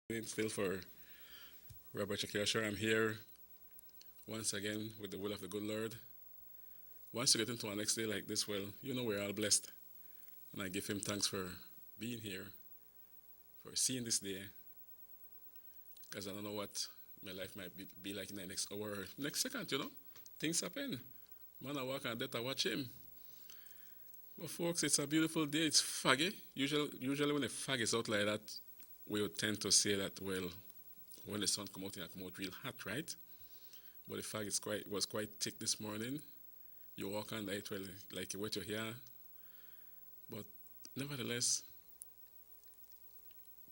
Still for Robert Shakir. I'm here once again with the will of the good Lord. Once you get into our next day like this, well, you know we're all blessed. And I give him thanks for being here, for seeing this day. Because I don't know what my life might be like in the next hour or next second, Things happen. Man, I walk and death, I watch him. But folks, it's a beautiful day. It's foggy. Usually when the fog is out like that, we would tend to say that, well, when the sun come out, it come out real hot, right? But the fog was quite thick this morning. You walk on it, well, like you wet your hair. But nevertheless,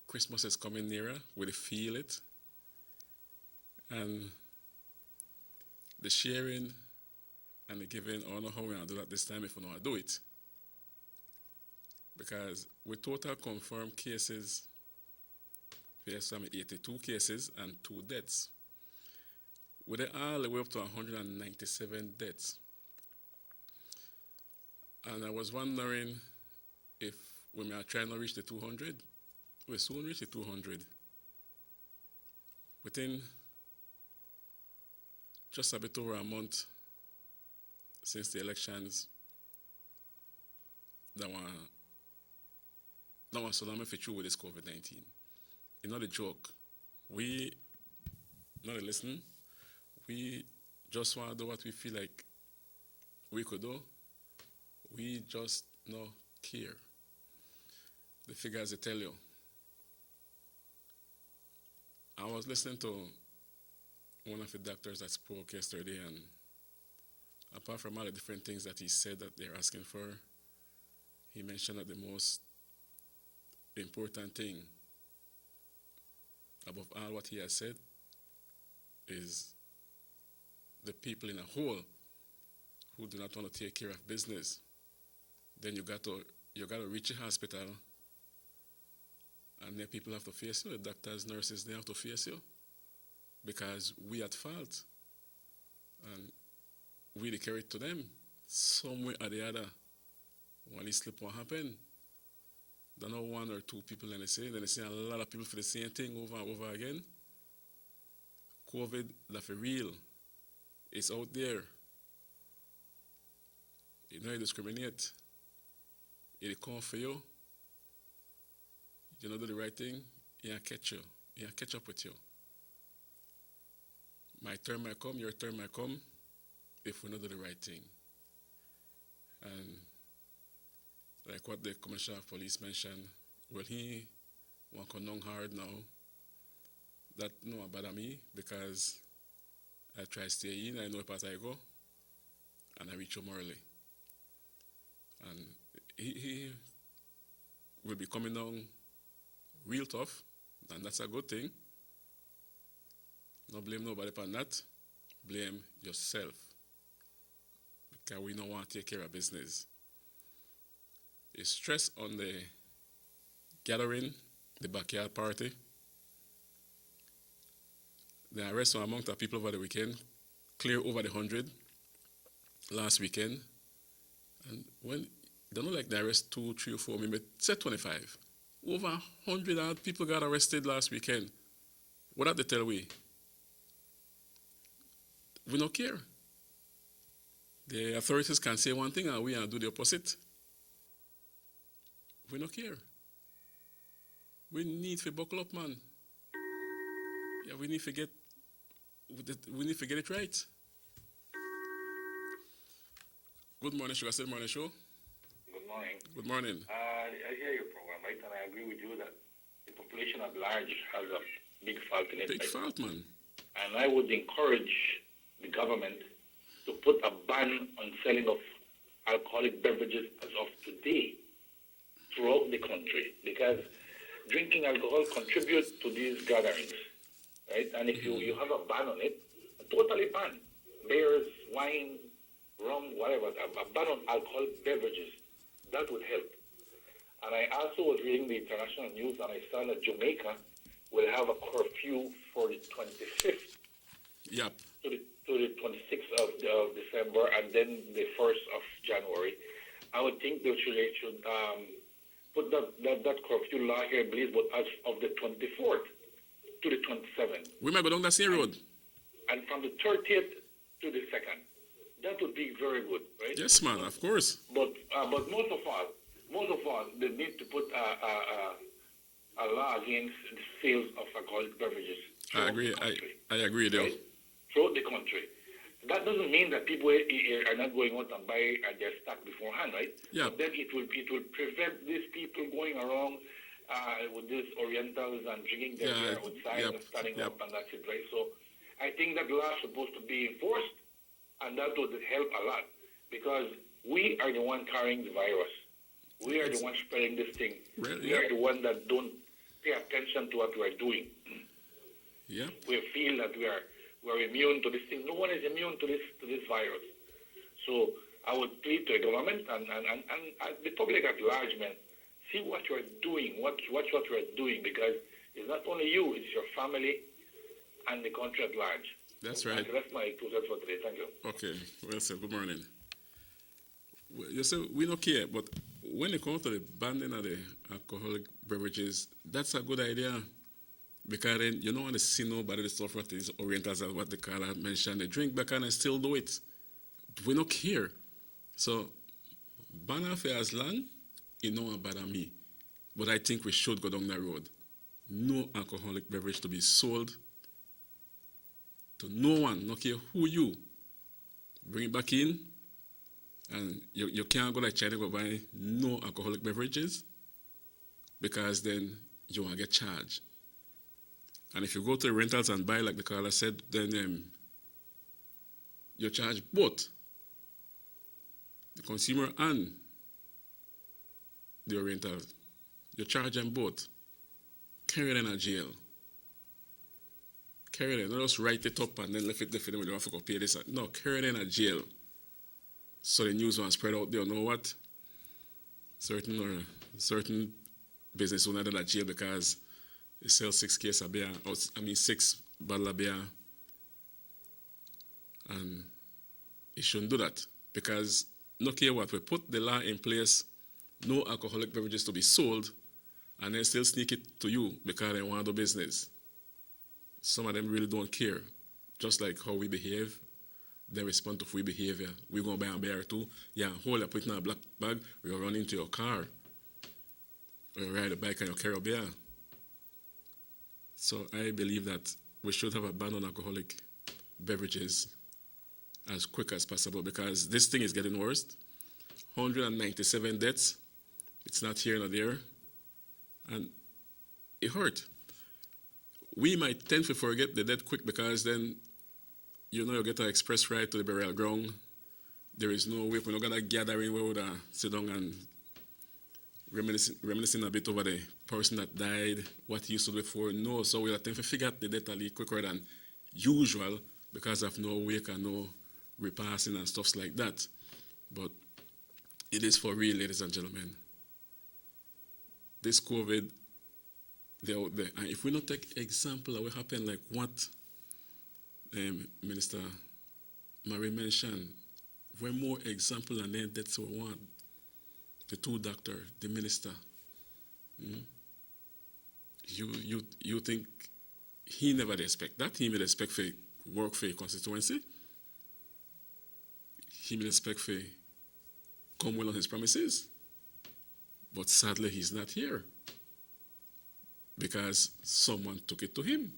Christmas is coming nearer. We feel it. And the sharing and the giving, I don't know how we're going to do that this time if we know how to do it. Because with total confirmed cases, we have some 82 cases and 2 deaths. We're all the way up to 197 deaths. And I was wondering if we are trying to reach the 200, we'll soon reach the 200. Within just a bit over a month since the elections, that one tsunami for true with this COVID-19. It's not a joke. We not a listen. We just want to do what we feel like we could do. We just not care. The figures they tell you. I was listening to one of the doctors that spoke yesterday, and apart from all the different things that he said that they're asking for, he mentioned that the most important thing above all what he has said is the people in a whole who do not want to take care of business. Then you got to reach a hospital, and then people have to face you. The doctors, nurses, they have to face you because we at fault, and we dey carry it to them some way or the other. When it slip, what happen? Don't know 1 or 2 people in the same. Then they say a lot of people for the same thing over and over again. COVID, that's for real. It's out there. You know, you discriminate. It come for you. You don't do the right thing, it'll catch you. It'll catch up with you. My turn might come, your turn might come, if we don't do the right thing. And like what the Commissioner of Police mentioned, well, he won't come down hard now. That no bother me because I try to stay in, I know what I go, and I reach home early. And he will be coming down real tough, and that's a good thing. Don't blame nobody for that. Blame yourself. Because we don't want to take care of business. It's stress on the gathering, the backyard party. The arrest of amount of people over the weekend, clear over the 100 last weekend. And when they don't like the arrest 2, 3, or 4, maybe say 25. Over 100 odd people got arrested last weekend. What did they tell we? We don't care. The authorities can say one thing and we do the opposite. We don't care. We need to buckle up, man. Yeah, we need to get it right. Good morning, SugarCity MorningShow. Good morning. Good morning. I hear your program, right? And I agree with you that the population at large has a big fault in it. Big fault, man. And I would encourage the government to put a ban on selling of alcoholic beverages as of today throughout the country, because drinking alcohol contributes to these gatherings, right? And if you have a ban on it, totally ban. Beers, wine, rum, whatever, a ban on alcoholic beverages, that would help. And I also was reading the international news, and I saw that Jamaica will have a curfew for the 25th. Yep. To the 26th of December, and then the 1st of January. I would think they should put that curfew law here, I believe, but as of the 24th. to the 27th. We might go down that same road. And from the 30th to the 2nd. That would be very good, right? Yes, man, of course. But most of all, they need to put a law against the sales of alcoholic beverages. I agree. I agree, though. Right? Throughout the country. That doesn't mean that people are not going out and buy their stock beforehand, right? Yeah. But then it will prevent these people going around with these Orientals and drinking their beer outside and standing up, and that's it, right? So I think that law is supposed to be enforced, and that would help a lot, because we are the one carrying the virus. We are the ones spreading this thing. We are the one that don't pay attention to what we are doing. Yeah. We feel that we're immune to this thing. No one is immune to this virus. So I would plead to the government and the public at large, man, see what you are doing, watch what you are doing, because it's not only you, it's your family and the country at large. That's right. That's my 2 cents for today. Thank you. Okay. Well said. Good morning. You say we don't care, but when it comes to the banning of the alcoholic beverages, that's a good idea. Because then you don't want to see nobody that suffer these Orientals, as what the caller mentioned. They drink back and still do it. We don't care. So, ban off as long, it don't bother me. But I think we should go down that road. No alcoholic beverage to be sold to no one, no care who you. Bring it back in, and you can't go like China go buy no alcoholic beverages, because then you want to get charged. And if you go to the rentals and buy, like the caller said, then you charge both the consumer and the rental. You charge them both. Carry them in jail. Carry them. Don't just write it up and then left it there for them. You don't have to go pay this. No, carry them in jail. So the news will spread out there. You know what? Certain business owners are in jail because they sell 6 cases of beer, 6 bottles of beer, and it shouldn't do that, because no care what, we put the law in place, no alcoholic beverages to be sold, and then still sneak it to you because they want to do business. Some of them really don't care. Just like how we behave, they respond to free behavior. We're going to buy a beer too. Yeah, hold it, put it in a black bag, you'll run into your car, or you ride a bike and you carry a beer. So I believe that we should have a ban on alcoholic beverages as quick as possible, because this thing is getting worse. 197 deaths. It's not here nor there. And it hurt. We might tend to forget the dead quick, because then, you get an express ride to the burial ground. There is no way. We're not going to gather in where we would sit down and reminiscing a bit over the person that died, what he used to do before. No, so we'll attempt to figure out the death a little quicker than usual, because of no wake and no repassing and stuff like that. But it is for real, ladies and gentlemen. This COVID, they're out there. And if we don't take example of what happened, like what Minister Murray mentioned, we're more example and then that's what we want. The 2 doctors, the minister. You think he never expect that? He may expect for work for a constituency. He may expect for come well on his promises. But sadly, he's not here, because someone took it to him.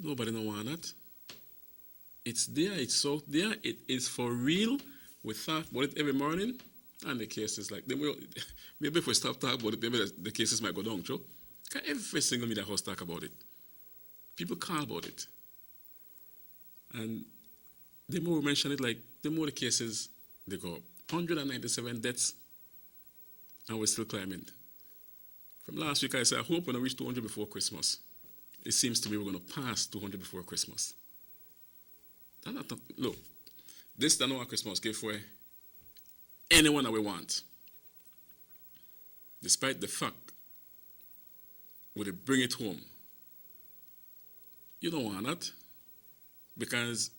Nobody don't want that. It's there, it's out there, it is for real. We talk about it every morning, and the cases maybe if we stop talking about it, maybe the cases might go down, true? Because every single media host talk about it. People call about it. And the more we mention it, the more the cases, they go up. 197 deaths, and we're still climbing. From last week, I said, I hope we're going to reach 200 before Christmas. It seems to me we're going to pass 200 before Christmas. Look, this is not a Christmas gift for anyone that we want. Despite the fact, would it bring it home? You don't want that, because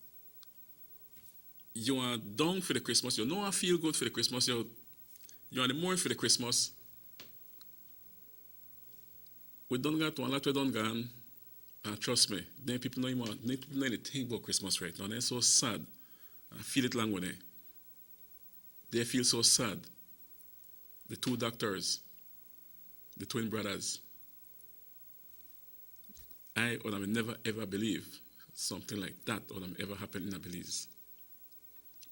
you are down for the Christmas. You know I feel good for the Christmas. You're on the mourn for the Christmas. We don't got one lot we done gone. And trust me, then people know even people know anything about Christmas right now. They're so sad. I feel it long with them. They feel so sad. The two doctors, the twin brothers. I would have never ever believe something like that would have ever happened in Belize,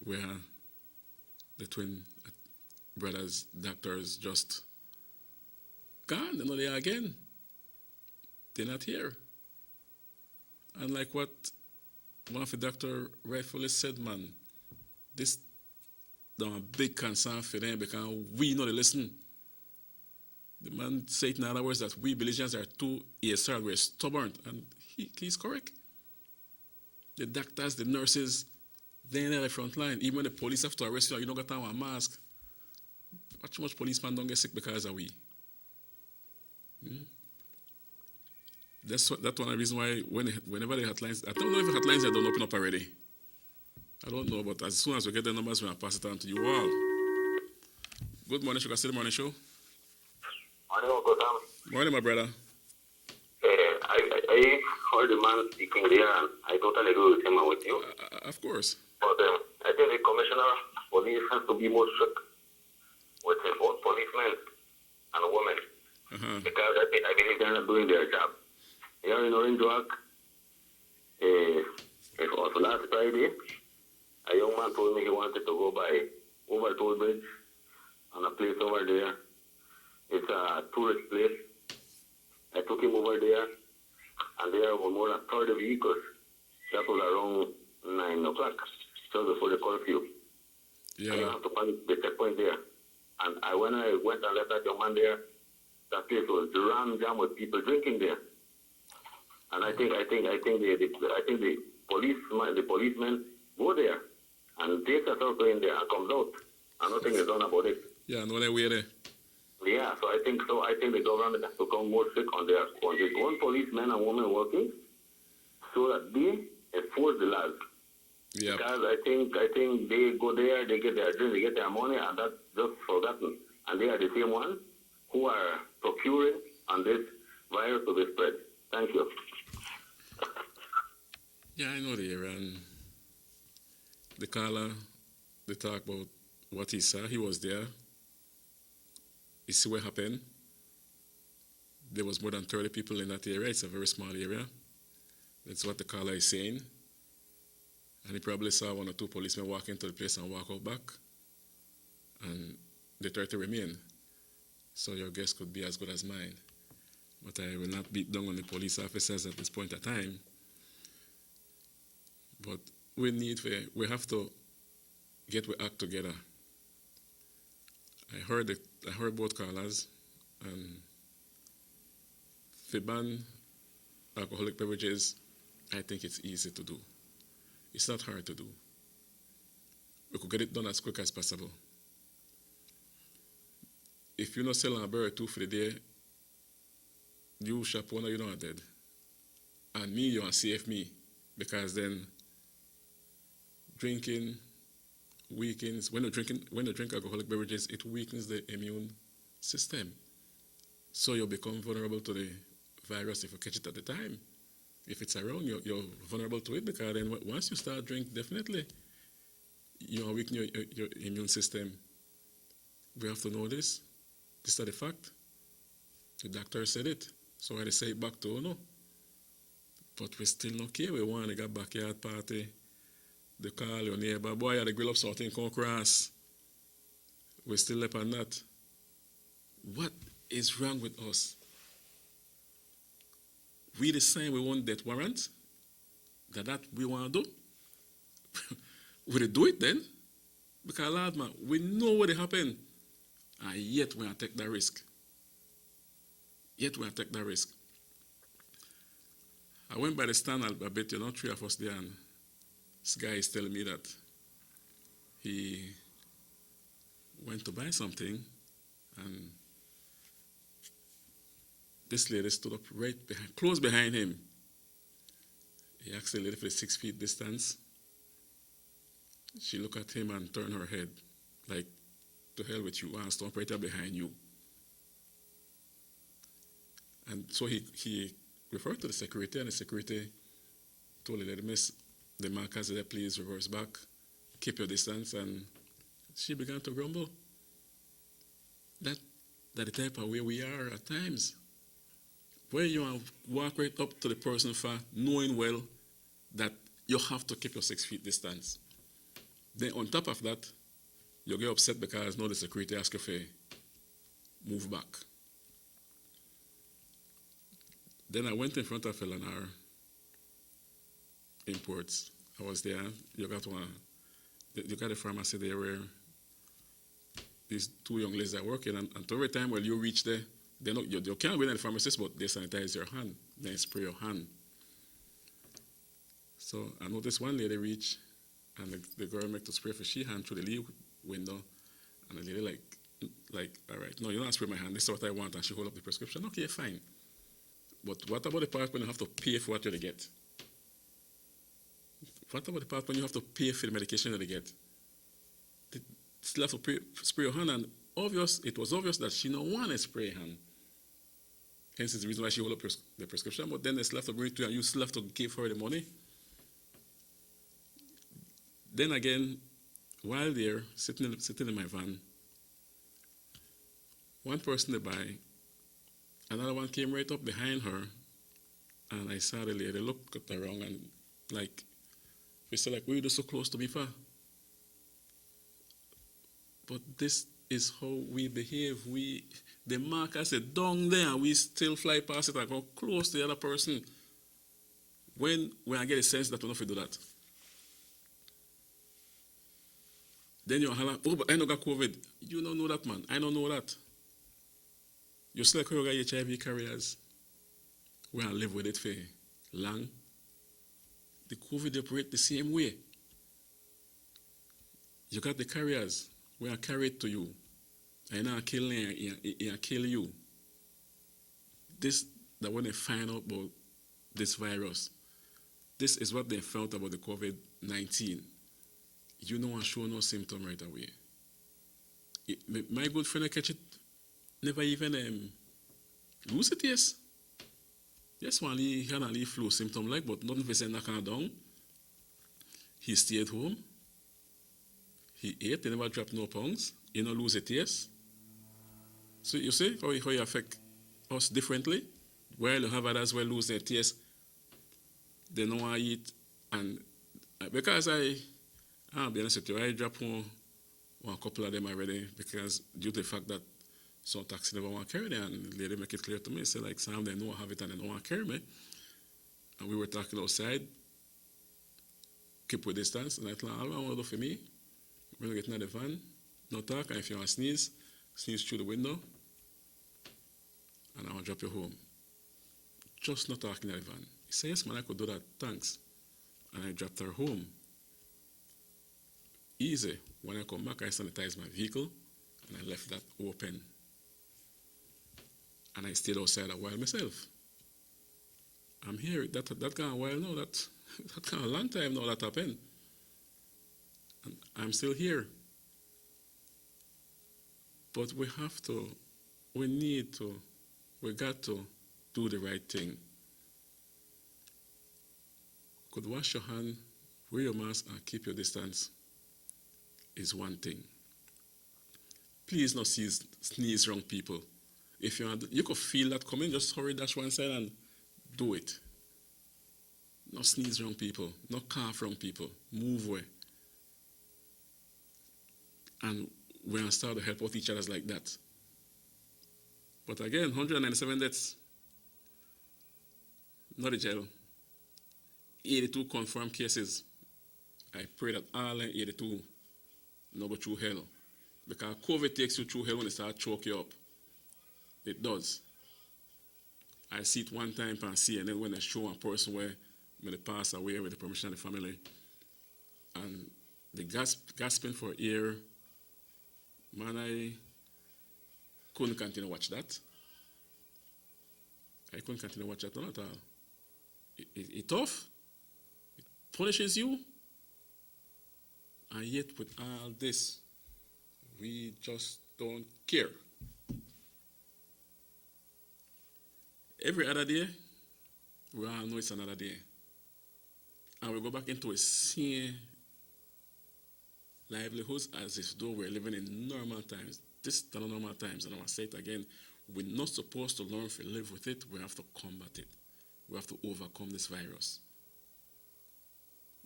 where the twin brothers, doctors, just gone. They're not there again. They're not here. And like what one of the doctor rightfully said, man, this is a big concern for them because we know they listen. The man said in other words that we Belizeans are too ESR, we're stubborn, and he's correct. The doctors, the nurses, they're in the front line. Even when the police have to arrest you, you don't got on a mask. Watch much policemen don't get sick because of we. That's one of the reasons why whenever the hotlines, I don't know if the hotlines are done open up already. I don't know, but as soon as we get the numbers, we'll pass it on to you all. Good morning, SugarCity Morning Show. Morning, Uncle Sam. Morning, my brother. I heard the man speaking there, and I totally agree with him and with you. Of course. But I think the commissioner of police has to be more strict with both policemen and women, because I believe they're not doing their job. Here in Orange Walk, it was last Friday, a young man told me he wanted to go by over Toll Bridge on a place over there. It's a tourist place. I took him over there, and there were more than 30 vehicles. That was around 9 o'clock, just before the curfew. Yeah. And you have to find the checkpoint there. And when I went and left that young man there, that place was jam with people drinking there. And I think the policemen go there and takes a circle in there and comes out, and nothing is done about it. Yeah, no, they're there. Yeah, so I think the government has to come more strict on their own policemen and women working, so that they enforce the laws. Yeah. Because I think they go there, they get their drink, they get their money, and that's just forgotten. And they are the same ones who are procuring on this virus to be spread. Thank you. Yeah, I know there, and the caller, they talk about what he saw. He was there. You see what happened? There was more than 30 people in that area. It's a very small area. That's what the caller is saying. And he probably saw one or two policemen walk into the place and walk out back. And they tried to remain. So your guess could be as good as mine. But I will not beat down on the police officers at this point in time. But we have to get our act together. I heard both callers, and to ban alcoholic beverages, I think it's easy to do. It's not hard to do. We could get it done as quick as possible. If you're not selling a beer or two for the day, you shop one or you not dead. And me, you want to save me, because then drinking weakens, when you drink alcoholic beverages, it weakens the immune system. So you become vulnerable to the virus if you catch it at the time. If it's around, you're vulnerable to it, because then once you start drinking, definitely you're weakening your immune system. We have to know this. This is the fact. The doctor said it. So I say it back to no. But we still not care. We want to get backyard party. They call your neighbor, boy, you grill up something, come across. We still up on that. What is wrong with us? We decide we want that warrant, that we want to do. We do it then. Because, Lord, man, we know what happened. And yet we take that risk. I went by the stand a bit, 3 of us there, and this guy is telling me that he went to buy something, and this lady stood up close behind him. He asked the lady for the 6 feet distance. She looked at him and turned her head, like, to hell with you, and stomp right there behind you. And so he referred to the security, and the security told the lady, Miss, the markers there, please reverse back, keep your distance, and she began to grumble. That the type of way we are at times. Where you walk right up to the person for knowing well that you have to keep your 6 feet distance. Then on top of that, you get upset because now the security asks you to move back. Then I went in front of Eleanor Imports. I was there. You got a pharmacy there where these 2 young ladies are working, and every time when you reach there, you can't go in the pharmacist, but they sanitize your hand, they spray your hand. So I noticed one lady reach, and the girl make to spray for she hand through the leave window, and the lady like, all right, no, you don't spray my hand, this is what I want, and she hold up the prescription. Okay, fine. But what about the part when you have to pay for what you get? What about the part when you have to pay for the medication that they get? They still have to spray your hand, and it was obvious that she don't want to spray her hand. Hence, it's the reason why she hold up the prescription, but then they still have to bring it to you, and you still have to give her the money. Then again, while there, sitting in my van, one person to buy, another one came right up behind her, and I saw the lady look at her wrong, and we said, what are you do so close to me for? But this is how we behave. The marker said down there, and we still fly past it and go close to the other person. When I get a sense that we're not going to do that. Then you holler, oh, but I don't got COVID. You don't know that, man. I don't know that. You still got HIV carriers. We can live with it for long. The COVID operate the same way. You got the carriers. We are carried to you. And I kill you. This that when they find out about this virus, this is what they felt about the COVID-19. You don't want to show no symptom right away. My good friend, I catch it, never even lose it, yes. Yes, one he had a little flu symptom but nothing for saying knock down. He stayed home. He ate, he never dropped no pounds. He don't lose it, yes. So you see how it affect us differently? While you have others will lose their taste, they don't want to eat. And because I'll be honest with you, I dropped one couple of them already because due to the fact that some taxi never want to carry them, and the lady make it clear to me, say Sam, they know I have it and they don't want to carry me. And we were talking outside, keep with distance, and I thought, all I want to do for me, we're going to get in the van, no talk, and if you want to sneeze through the window, and I want to drop you home. Just not talking in the van. He said, yes, man, I could do that, thanks. And I dropped her home. Easy. When I come back, I sanitized my vehicle, and I left that open. And I stayed outside a while myself. I'm here, that kind of while now, that kind of long time now that happened. And I'm still here. But we got to do the right thing. Could wash your hand, wear your mask, and keep your distance is one thing. Please not sneeze wrong people. If you could feel that coming, just hurry dash one side and do it. Not sneeze wrong people, not cough wrong people. Move away. And we're going to start to help out each other like that. But again, 197 deaths. Not a jail. 82 confirmed cases. I pray that all 82 no go through hell. Because COVID takes you through hell when it starts to choke you up. It does. I see it one time on CNN when they show a person where they pass away with the permission of the family. And the gasping for air, man, I couldn't continue to watch that. I couldn't continue to watch that at all. It's tough. It punishes you. And yet with all this, we just don't care. Every other day, we all know it's another day. And we go back into a same livelihoods as if though we're living in normal times. This is not normal times, and I will say it again. We're not supposed to learn to live with it. We have to combat it. We have to overcome this virus.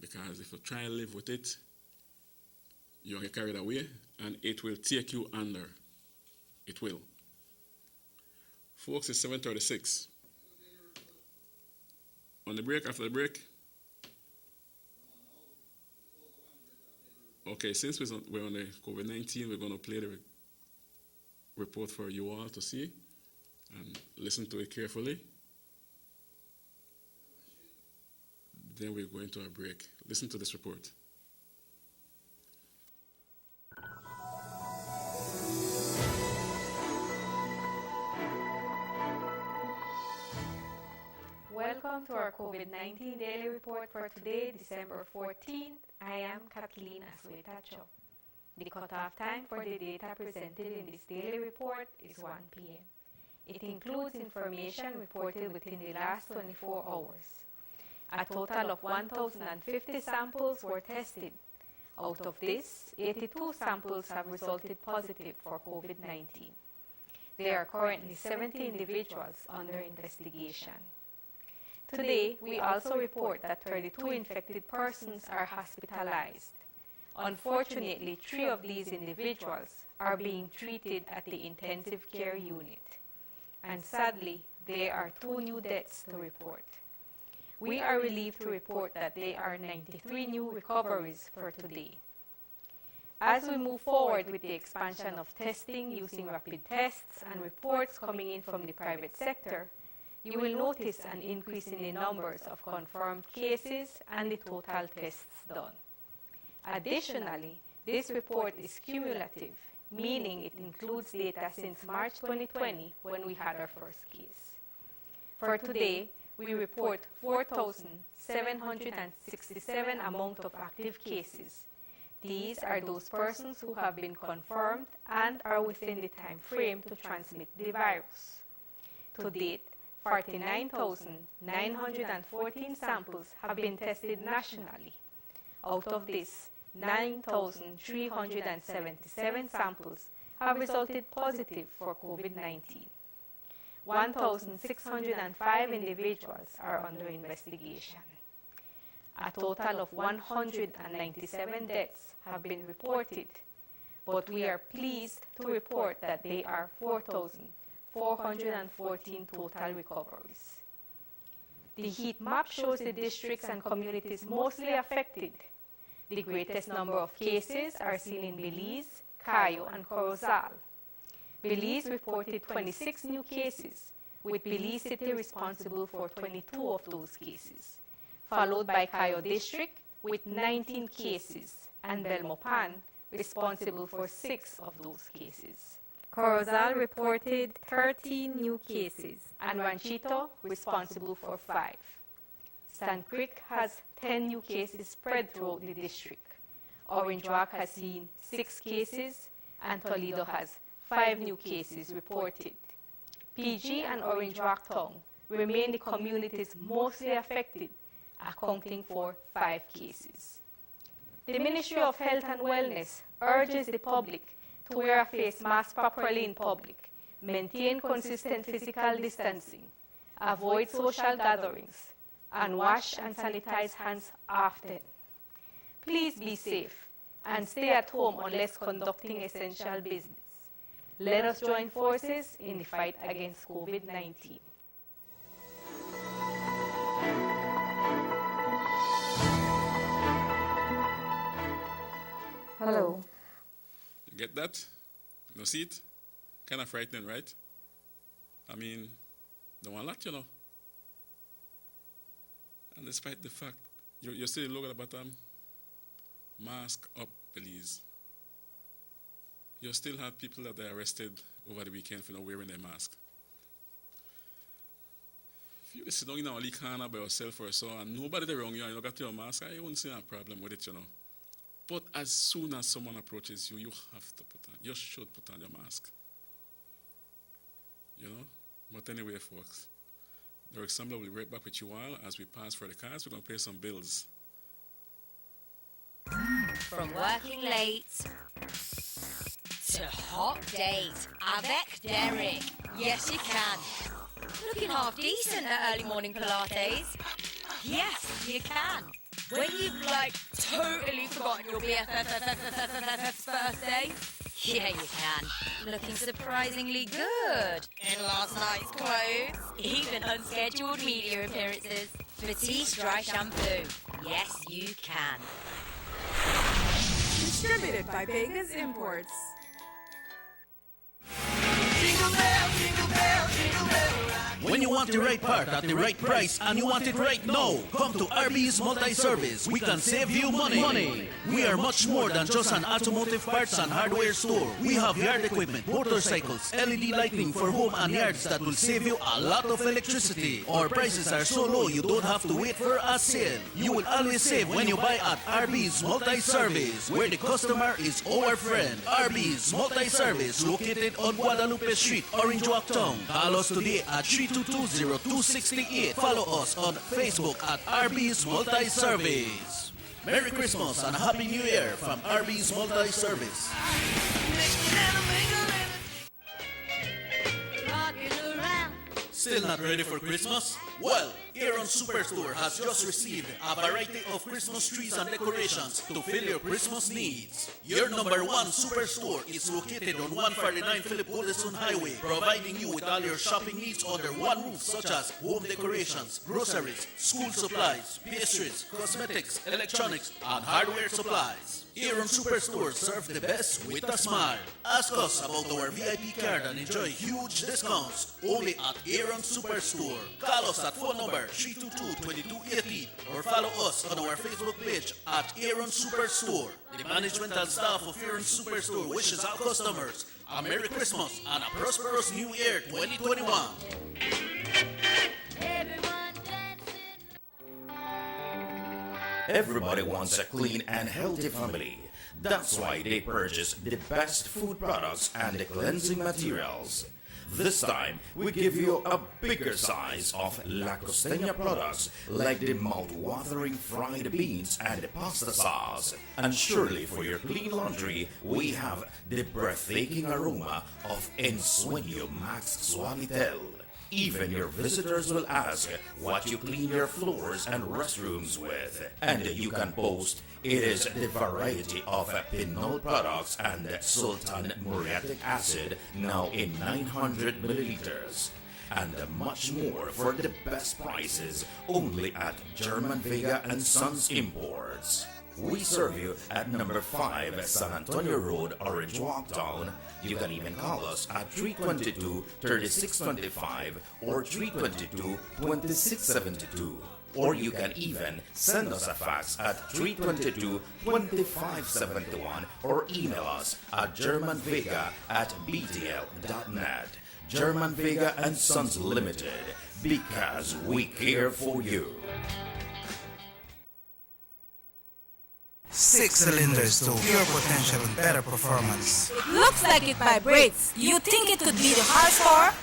Because if you try and live with it, you'll get carried away, and it will take you under. It will. Folks, it's 7:36. On the break, after the break. Okay, since we're on the COVID-19, we're going to play the report for you all to see and listen to it carefully. Then we're going to a break. Listen to this report. Welcome to our COVID-19 daily report for today, December 14th. I am Kathleen Aswetacho. The cutoff time for the data presented in this daily report is 1 p.m. It includes information reported within the last 24 hours. A total of 1,050 samples were tested. Out of this, 82 samples have resulted positive for COVID-19. There are currently 70 individuals under investigation. Today, we also report that 32 infected persons are hospitalized. Unfortunately, 3 of these individuals are being treated at the intensive care unit. And sadly, there are 2 new deaths to report. We are relieved to report that there are 93 new recoveries for today. As we move forward with the expansion of testing using rapid tests and reports coming in from the private sector, you will notice an increase in the numbers of confirmed cases and the total tests done. Additionally, this report is cumulative, meaning it includes data since March 2020 when we had our first case. For today, we report 4,767 amount of active cases. These are those persons who have been confirmed and are within the time frame to transmit the virus. To date, 49,914 samples have been tested nationally. Out of this, 9,377 samples have resulted positive for COVID-19. 1,605 individuals are under investigation. A total of 197 deaths have been reported, but we are pleased to report that there are 4,414 total recoveries. The heat map shows the districts and communities mostly affected. The greatest number of cases are seen in Belize, Cayo, and Corozal. Belize reported 26 new cases, with Belize City responsible for 22 of those cases, followed by Cayo District with 19 cases, and Belmopan responsible for 6 of those cases. Corozal reported 13 new cases, and Ranchito responsible for 5. Sand Creek has 10 new cases spread throughout the district. Orange Rock has seen 6 cases, and Toledo has 5 new cases reported. PG and Orange Rock Town remain the communities mostly affected, accounting for 5 cases. The Ministry of Health and Wellness urges the public to wear a face mask properly in public, maintain consistent physical distancing, avoid social gatherings, and wash and sanitize hands often. Please be safe and stay at home unless conducting essential business. Let us join forces in the fight against COVID-19. Hello. You get that? You know, see it? Kind of frightening, right? I mean, don't want a lot, you know. And despite the fact, you still look at the bottom, mask up, please. You still have people that are arrested over the weekend for not wearing their mask. If you sit down in a only corner by yourself or so, and nobody around you and you got your mask, I wouldn't see a problem with it, you know. But as soon as someone approaches you, you have to put on, you should put on your mask. You know? But anyway, folks, The Assembly will be right back with you all as we pass for the cards. We're going to pay some bills. From working late to hot date avec Derek. Yes, you can. Looking half decent at early morning Pilates. Yes, you can. When you've totally forgotten your BFF's birthday. Yeah, you can. Looking surprisingly good in last night's clothes. Even unscheduled media appearances. Batiste Dry Shampoo. Yes, you can. Distributed by Vegas Imports. When you want the right part at the right price and you want it right now, come to RB's Multi-Service. We can save you money. We are much more than just an automotive parts and hardware store. We have yard equipment, motorcycles, LED lighting for home and yards that will save you a lot of electricity. Our prices are so low you don't have to wait for a sale. You will always save when you buy at RB's Multi-Service, where the customer is our friend. RB's Multi-Service, located on Guadalupe Street, Orange Walk Town. Call us today at 322-0268. Follow us on Facebook at RB's Multi-Service. Merry Christmas and Happy New Year from RB's Multi-Service. Still not ready for Christmas? Well, Aaron's Superstore has just received a variety of Christmas trees and decorations to fill your Christmas needs. Your number one superstore is located on 149 Philip Goldestone Highway, providing you with all your shopping needs under one roof, such as home decorations, groceries, school supplies, pastries, cosmetics, electronics, and hardware supplies. Aaron Superstore serves the best with a smile. Ask us about our VIP card and enjoy huge discounts only at Aaron Superstore. Call us at phone number 322-2280 or follow us on our Facebook page at Aaron Superstore. The management and staff of Aaron Superstore wishes our customers a Merry Christmas and a prosperous New Year 2021. Everybody wants a clean and healthy family. That's why they purchase the best food products and the cleansing materials. This time, we give you a bigger size of La Costeña products like the mouth-watering fried beans and the pasta sauce. And surely for your clean laundry, we have the breathtaking aroma of Ensueño Max Suavitel. Even your visitors will ask what you clean your floors and restrooms with. And you can boast it is the variety of Pinol products and Sultan muriatic acid now in 900 milliliters. And much more for the best prices only at German Vega and Sons Imports. We serve you at number 5 San Antonio Road, Orange Walk Town. You can even call us at 322-3625 or 322-2672. Or you can even send us a fax at 322-2571 or email us at germanvega@btl.net. German Vega and Sons Limited, because we care for you. 6 cylinders to pure potential and better performance. Looks like it vibrates. You think it could be the horsepower?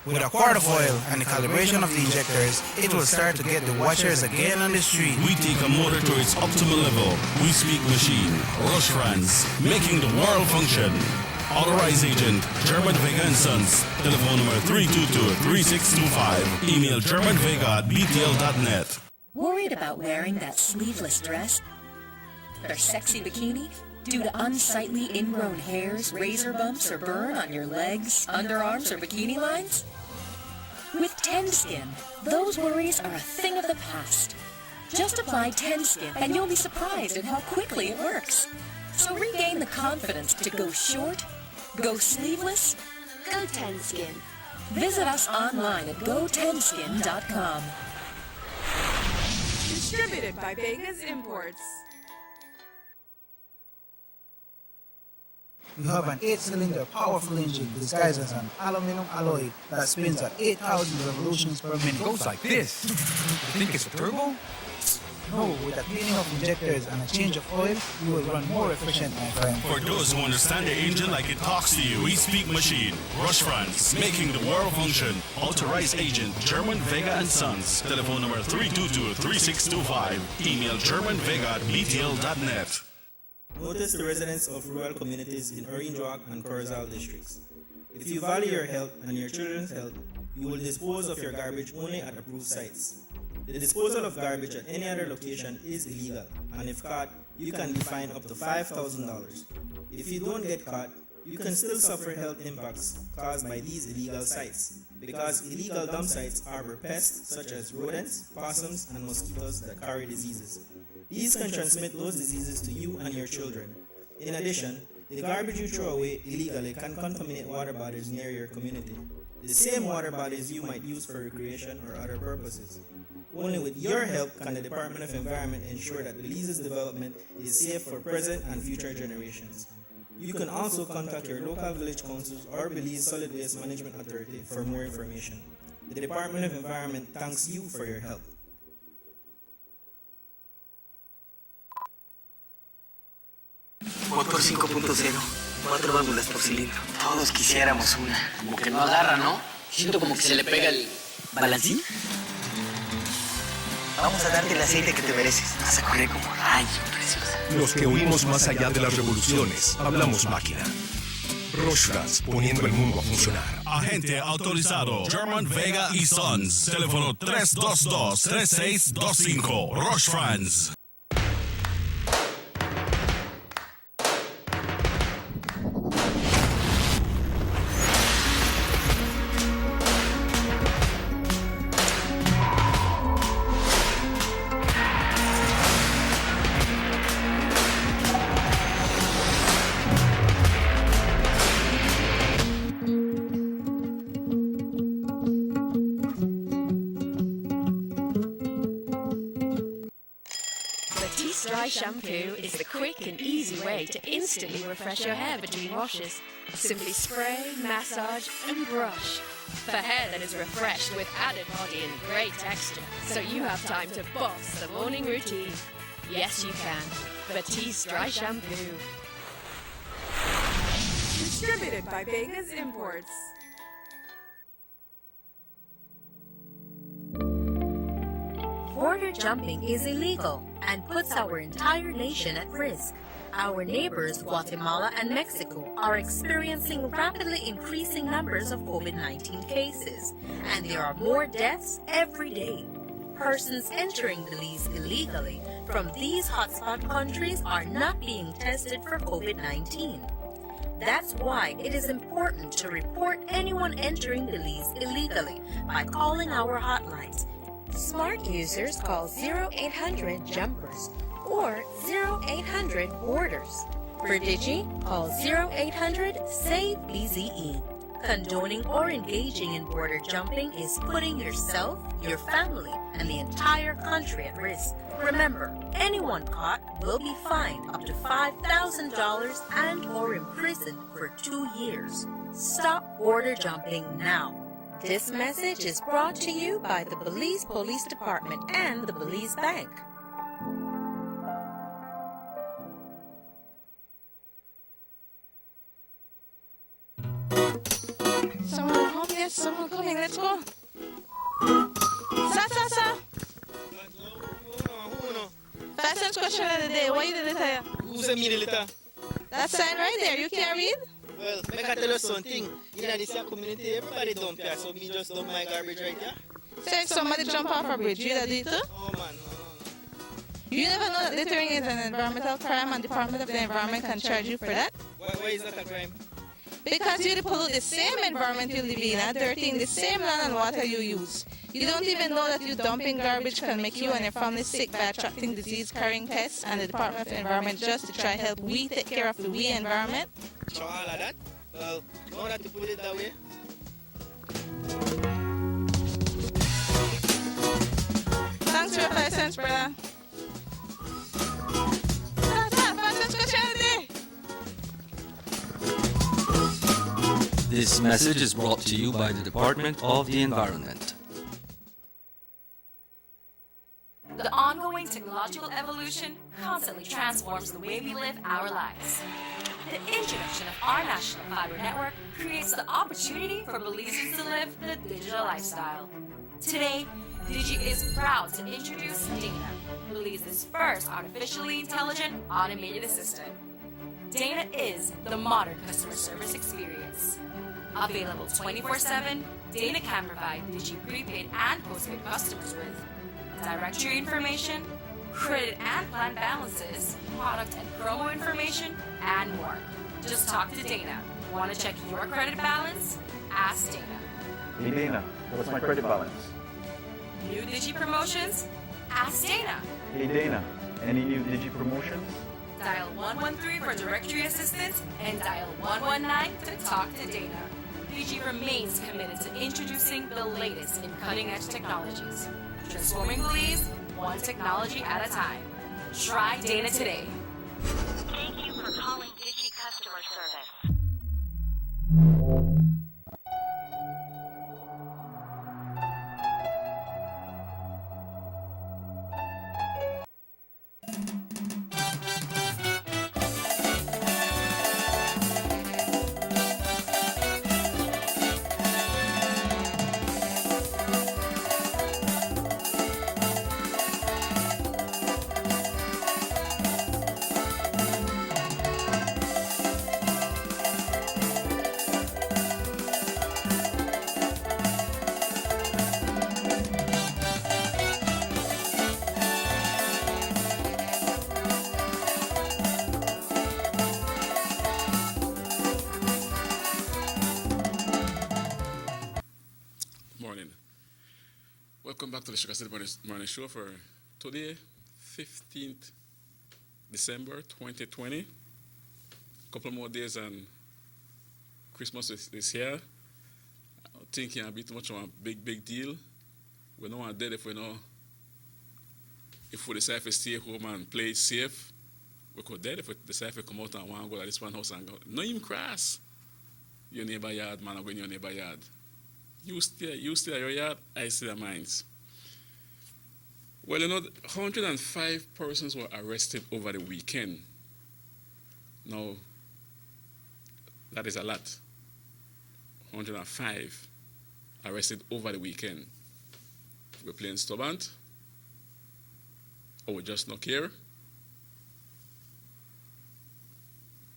With a quart of oil and the calibration of the injectors, it will start to get the watchers again on the street. We take a motor to its optimal level. We speak machine, Rush France, making the world function. Authorized agent, German Vega and Sons. Telephone number 322-3625. Email germanvega@btl.net. Worried about wearing that sleeveless dress or sexy bikini due to unsightly ingrown hairs, razor bumps, or burn on your legs, underarms, or bikini lines? With TenSkin, those worries are a thing of the past. Just apply TenSkin and you'll be surprised at how quickly it works. So regain the confidence to go short, go sleeveless, go TenSkin. Visit us online at gotenskin.com. Distributed by Vegas Imports. We have an 8-cylinder powerful engine disguised as an aluminum alloy that spins at 8,000 revolutions per minute. Goes like this. You think it's a turbo? No, with a cleaning of injectors and a change of oil, you will run more efficient, my friend. For those who understand the engine like it talks to you, we speak machine. Rush France, making the world function. Authorized agent, German Vega and Sons. Telephone number 322-3625. Email germanvega@btl.net. Notice the residents of rural communities in Orange Walk and Corozal districts. If you value your health and your children's health, you will dispose of your garbage only at approved sites. The disposal of garbage at any other location is illegal, and if caught, you can be fined up to $5,000. If you don't get caught, you can still suffer health impacts caused by these illegal sites, because illegal dump sites harbor pests such as rodents, possums, and mosquitoes that carry diseases. These can transmit those diseases to you and your children. In addition, the garbage you throw away illegally can contaminate water bodies near your community, the same water bodies you might use for recreation or other purposes. Only with your help can the Department of Environment ensure that Belize's development is safe for present and future generations. You can also contact your local village councils or Belize Solid Waste Management Authority for more information. The Department of Environment thanks you for your help. Motor 5.0, 4 válvulas por cilindro. Todos quisiéramos una. Como que no agarra, ¿no? Siento como que se le pega el balancín. Vamos a darte el aceite que te mereces. Vas a correr como rayo, preciosa. Los que huimos más allá de las revoluciones, hablamos máquina. Rush France, poniendo el mundo a funcionar. Agente autorizado, German Vega y Sons. Teléfono 322-3625. Rush France. Shampoo is the quick and easy way to instantly refresh your hair between washes. Simply spray, massage, and brush. For hair that is refreshed with added body and great texture, so you have time to boss the morning routine. Yes, you can. Batiste Dry Shampoo. Distributed by Vegas Imports. Border jumping is illegal and puts our entire nation at risk. Our neighbors, Guatemala and Mexico, are experiencing rapidly increasing numbers of COVID-19 cases, and there are more deaths every day. Persons entering Belize illegally from these hotspot countries are not being tested for COVID-19. That's why it is important to report anyone entering Belize illegally by calling our hotlines. Smart users call 0800-JUMPERS or 0800-BORDERS. For Digi, call 0800-SAVE-BZE. Condoning or engaging in border jumping is putting yourself, your family, and the entire country at risk. Remember, anyone caught will be fined up to $5,000 and or imprisoned for 2 years. Stop border jumping now. This message is brought to you by the Belize Police Department and the Belize Bank. Someone home? Yes, someone coming. Let's go. Sa. Fastest question of the day. What you did it here? Who's a milliliter? That sign right there. You can't read? Well, make I tell you something. In this community, everybody dump here, so me just dump my garbage right here. So if somebody jump off a bridge, you do it too? Oh man, no. You never know that littering is an environmental crime and Department of the Environment can charge you for that? Why is that a crime? Because you pollute the same environment you live in and dirtying the same land and water you use. You don't even know that you dumping garbage can make you and your family sick by attracting disease-carrying pests, and the Department of the Environment just to try help we take care of the we environment. So all of that? Well, now that you put it that way. Thanks for your 5 cents, brother. That's 5 cents question of the day. This message is brought to you by the Department of the Environment. The ongoing ongoing technological evolution constantly transforms the way we live our lives. The introduction of our national fiber network creates the opportunity for Belizeans to live the digital lifestyle. Today, Digi is proud to introduce Dana, Belize's first artificially intelligent automated assistant. Dana is the modern customer service experience. Available 24/7, Dana can provide Digi prepaid and postpaid customers with directory information, credit and plan balances, product and promo information, and more. Just talk to Dana. Want to check your credit balance? Ask Dana. Hey Dana, what's my credit balance? New Digi promotions? Ask Dana. Hey Dana, any new Digi promotions? Dial 113 for directory assistance and dial 119 to talk to Dana. Digi remains committed to introducing the latest in cutting-edge technologies, transforming Belize one technology at a time. Try Dana today. Thank you for calling Digi Customer Service. Morning. Welcome back to the SugarCity Morning Show for today, 15th December 2020. A couple more days and Christmas is here. I don't think it'll be too much of a big deal. We know we're dead if we decide to stay home and play it safe. We could dead if we decide to come out and want to go to this one house and go. No even cross your neighbor yard, man, or go in your neighbor yard. You stay at your yard, I stay at mine. Well, 105 persons were arrested over the weekend. Now, that is a lot. 105 arrested over the weekend. We're playing stubborn, or we just not care.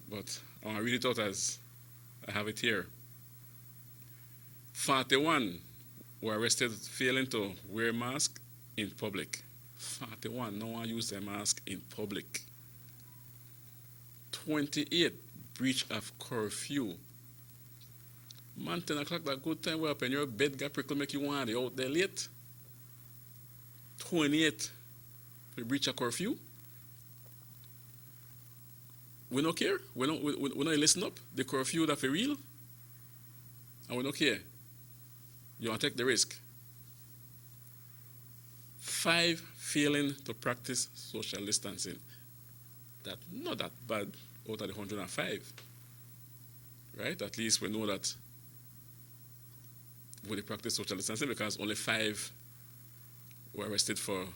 But I want to read it out as I have it here. 41 were arrested failing to wear mask in public. 41, no one used their mask in public. 28, breach of curfew. Man, 10 o'clock, that good time where up in your bed got prickle make you want to out there late. 28, we breach of curfew. We don't care. We don't listen up. The curfew that for real. And we don't care. You want to take the risk. 5, failing to practice social distancing. That not that bad out of the 105. Right? At least we know that we practice social distancing because only 5 were arrested for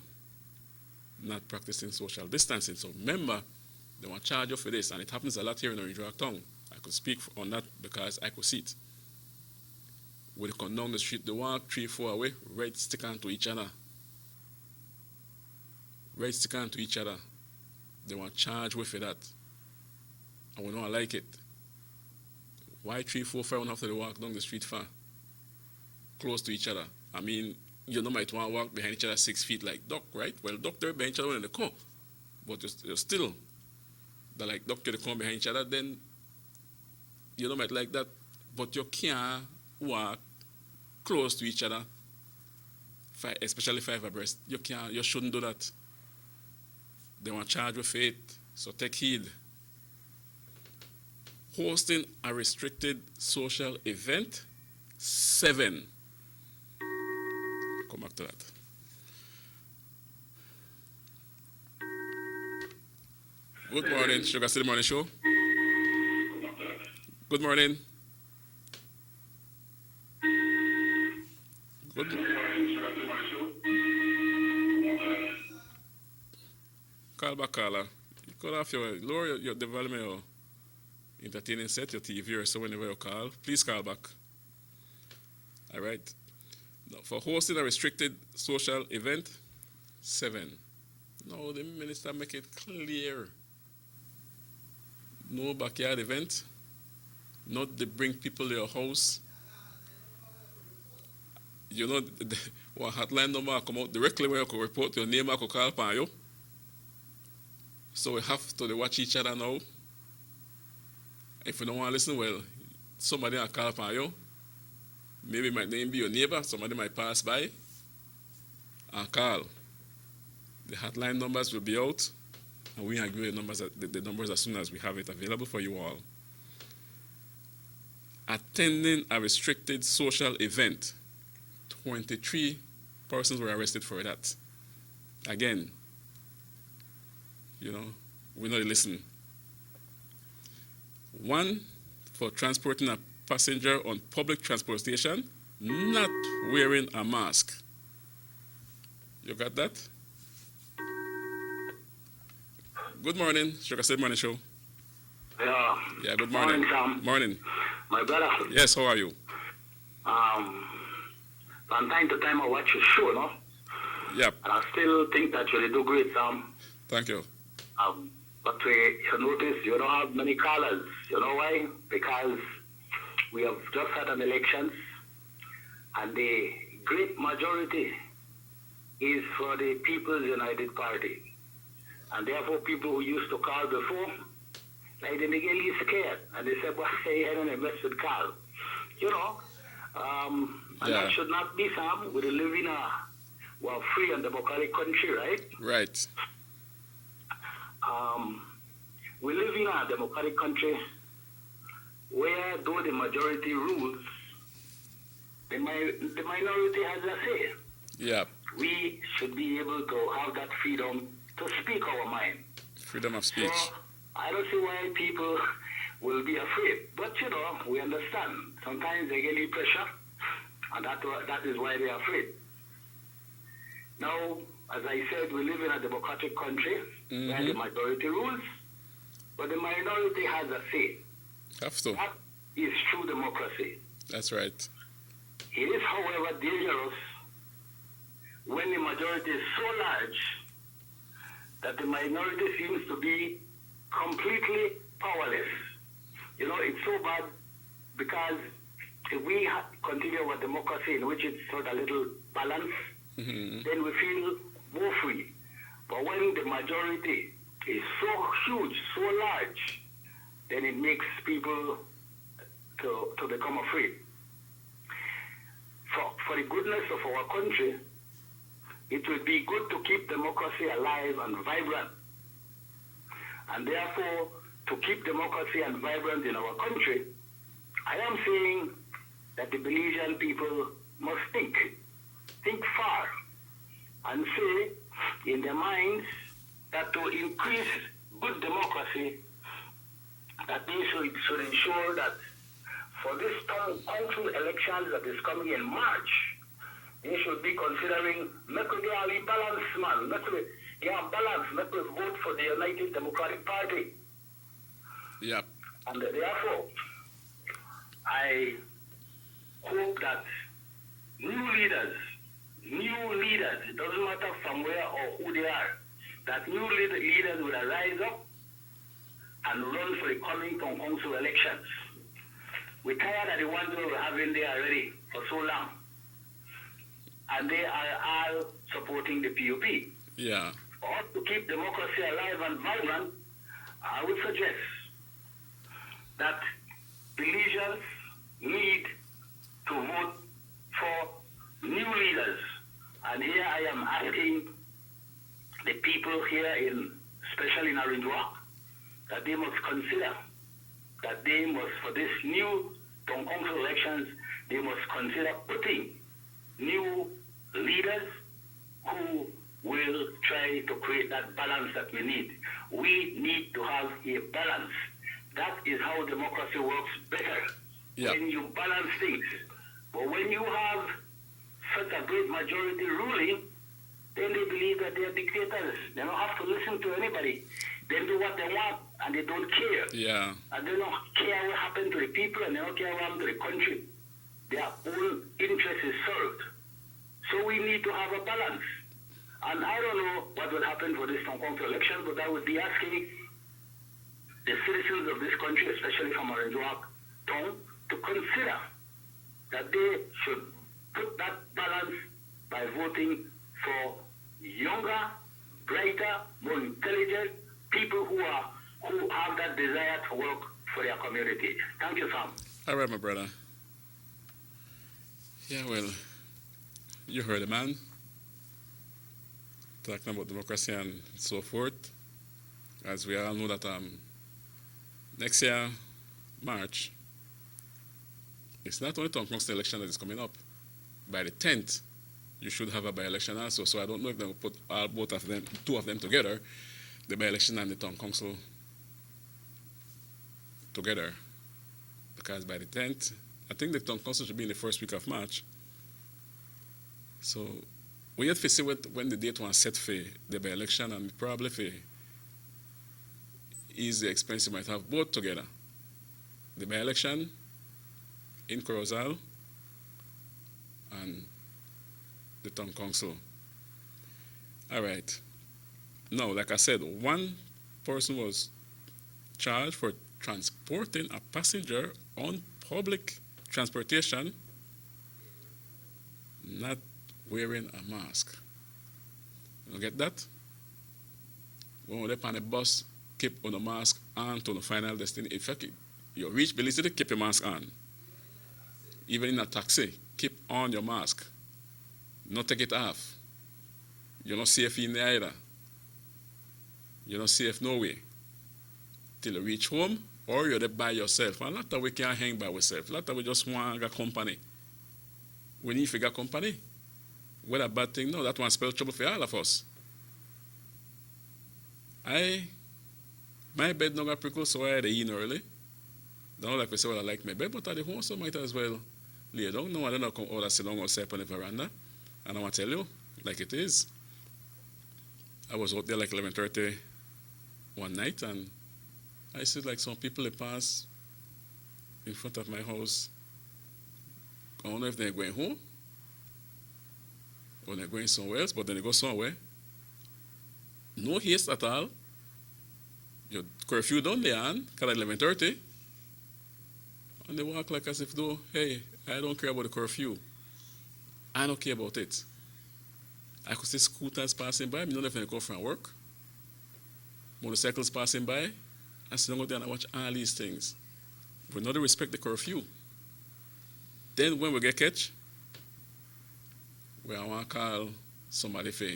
not practicing social distancing. So remember, they want to charge you for this, and it happens a lot here in Orange Rock Town. I could speak on that because I could see it. When they come down the street, they walk 3-4 away, right stick on to each other. Right stick on to each other. They want to charge you for that. And we don't like it. Why 3-4 5 after they walk down the street far? Close to each other. I mean, you know, might want to walk behind each other 6 feet like duck, right? Well, duck there behind each other when they come. But you're still, they're like duck they come behind each other, then you know, might like that. But you can't walk close to each other, especially 5 abreast. You shouldn't do that. They want to charge with it, so take heed. Hosting a restricted social event, 7. Come back to that. Good morning, SugarCity Morning Show. Good morning. Call back, caller. You could have lower the volume of your entertaining set, your TV, or so whenever you call. Please call back. All right. Now, for hosting a restricted social event, 7. No, the minister make it clear. No backyard event. Not to bring people to your house. You know, one hotline number come out directly where you can report your name, I could call upon you. So we have to watch each other now. If you don't want to listen, well, somebody will call upon you. Maybe it might not be your neighbor, somebody might pass by and call. The hotline numbers will be out, and we will give you the numbers as soon as we have it available for you all. Attending a restricted social event, 23 persons were arrested for that. Again, you know, we know they listen. 1, for transporting a passenger on public transportation, not wearing a mask. You got that? Good morning, SugarCity Morning Show. Yeah, good morning. Morning, Sam. Morning. My brother. Yes, how are you? From time to time I watch your show, no? Yep. And I still think that you do great, Sam. Thank you. But you notice you don't have many callers. You know why? Because we have just had an elections, and the great majority is for the People's United Party. And therefore people who used to call before, like they get really scared. And they say, well, hey, I don't mess with Carl. You know? And that should not be, Sam. We live in a free and democratic country, right? Right. We live in a democratic country where, though the majority rules, the minority has a say. Yeah. We should be able to have that freedom to speak our mind. Freedom of speech. So, I don't see why people will be afraid. But, you know, we understand. Sometimes they get a pressure, and that is why they're afraid. Now, as I said, we live in a democratic country where the majority rules, but the minority has a say. Have to. That is true democracy. That's right. It is, however, dangerous when the majority is so large that the minority seems to be completely powerless. You know, it's so bad because if we continue our democracy in which it's sort of a little balance, then we feel more free. But when the majority is so huge, so large, then it makes people to become afraid. For the goodness of our country, it would be good to keep democracy alive and vibrant. And therefore, to keep democracy and vibrant in our country, I am saying that the Belizean people must think far, and say in their minds that to increase good democracy, that they should ensure that for this council elections that is coming in March, they should be considering make we get a balance, man. Make we get balance. Make we vote for the United Democratic Party. Yep. And therefore, I hope that new leaders, it doesn't matter from where or who they are, that new leaders will rise up and run for the coming council elections. We're tired of the ones we were having there already for so long. And they are all supporting the PUP. Yeah. For us to keep democracy alive and vibrant, I would suggest that Belizeans need to vote for new leaders. And here I am asking the people here, especially in Orange Walk, that they must consider that they must, for this new town council elections, they must consider putting new leaders who will try to create that balance that we need. We need to have a balance. That is how democracy works better. Yep. When you balance things. But when you have such a great majority ruling, then they believe that they are dictators. They don't have to listen to anybody. They do what they want, and they don't care. Yeah. And they don't care what happened to the people, and they don't care what happened to the country. Their own interest is served. So we need to have a balance. And I don't know what will happen for this town council election, but I would be asking the citizens of this country, especially from Orange Walk town, to consider that they should put that balance by voting for younger, brighter, more intelligent people who have that desire to work for their community. Thank you, Sam. All right, my brother. Yeah, well, you heard the man talking about democracy and so forth. As we all know that next year, March, it's not only town council election that is coming up. By the 10th, you should have a by-election also. So I don't know if they will put two of them together, the by-election and the town council together. Because by the 10th, I think the town council should be in the first week of March. So we have to see when the date was set for the by-election, and probably for ease the expense you might have both together. The by-election in Corozal and the town council. All right. Now, like I said, one person was charged for transporting a passenger on public transportation not wearing a mask. You get that? When they're on a bus, keep on a mask on to the final destination. In fact, you reach Belize City, keep your mask on. Even in a taxi, keep on your mask. Not take it off. You're not safe in there either. You're not safe no way. Till you reach home, or you're there by yourself. And a lot of we can't hang by ourselves. A lot of we just want a company. We need to get company. What a bad thing. No, that one spell trouble for all of us. My bed no got prickle, so I had to eat early. Don't like we say, well, I like my bed, but at the home, so I might as well lay down. No, I don't know come out and sit down outside on the veranda. And I want to tell you, like it is. I was out there like 11:30 one night, and I see like some people that pass in front of my house. I don't know if they're going home or they're going somewhere else, but then they go somewhere. No haste at all. Your curfew down there, because at 11:30. And they walk like as if though, hey, I don't care about the curfew. I don't care about it. I could see scooters passing by. I don't know if they go from work. Motorcycles passing by. I sit down there and I watch all these things. We not respect the curfew. Then when we get catch, we want to call somebody for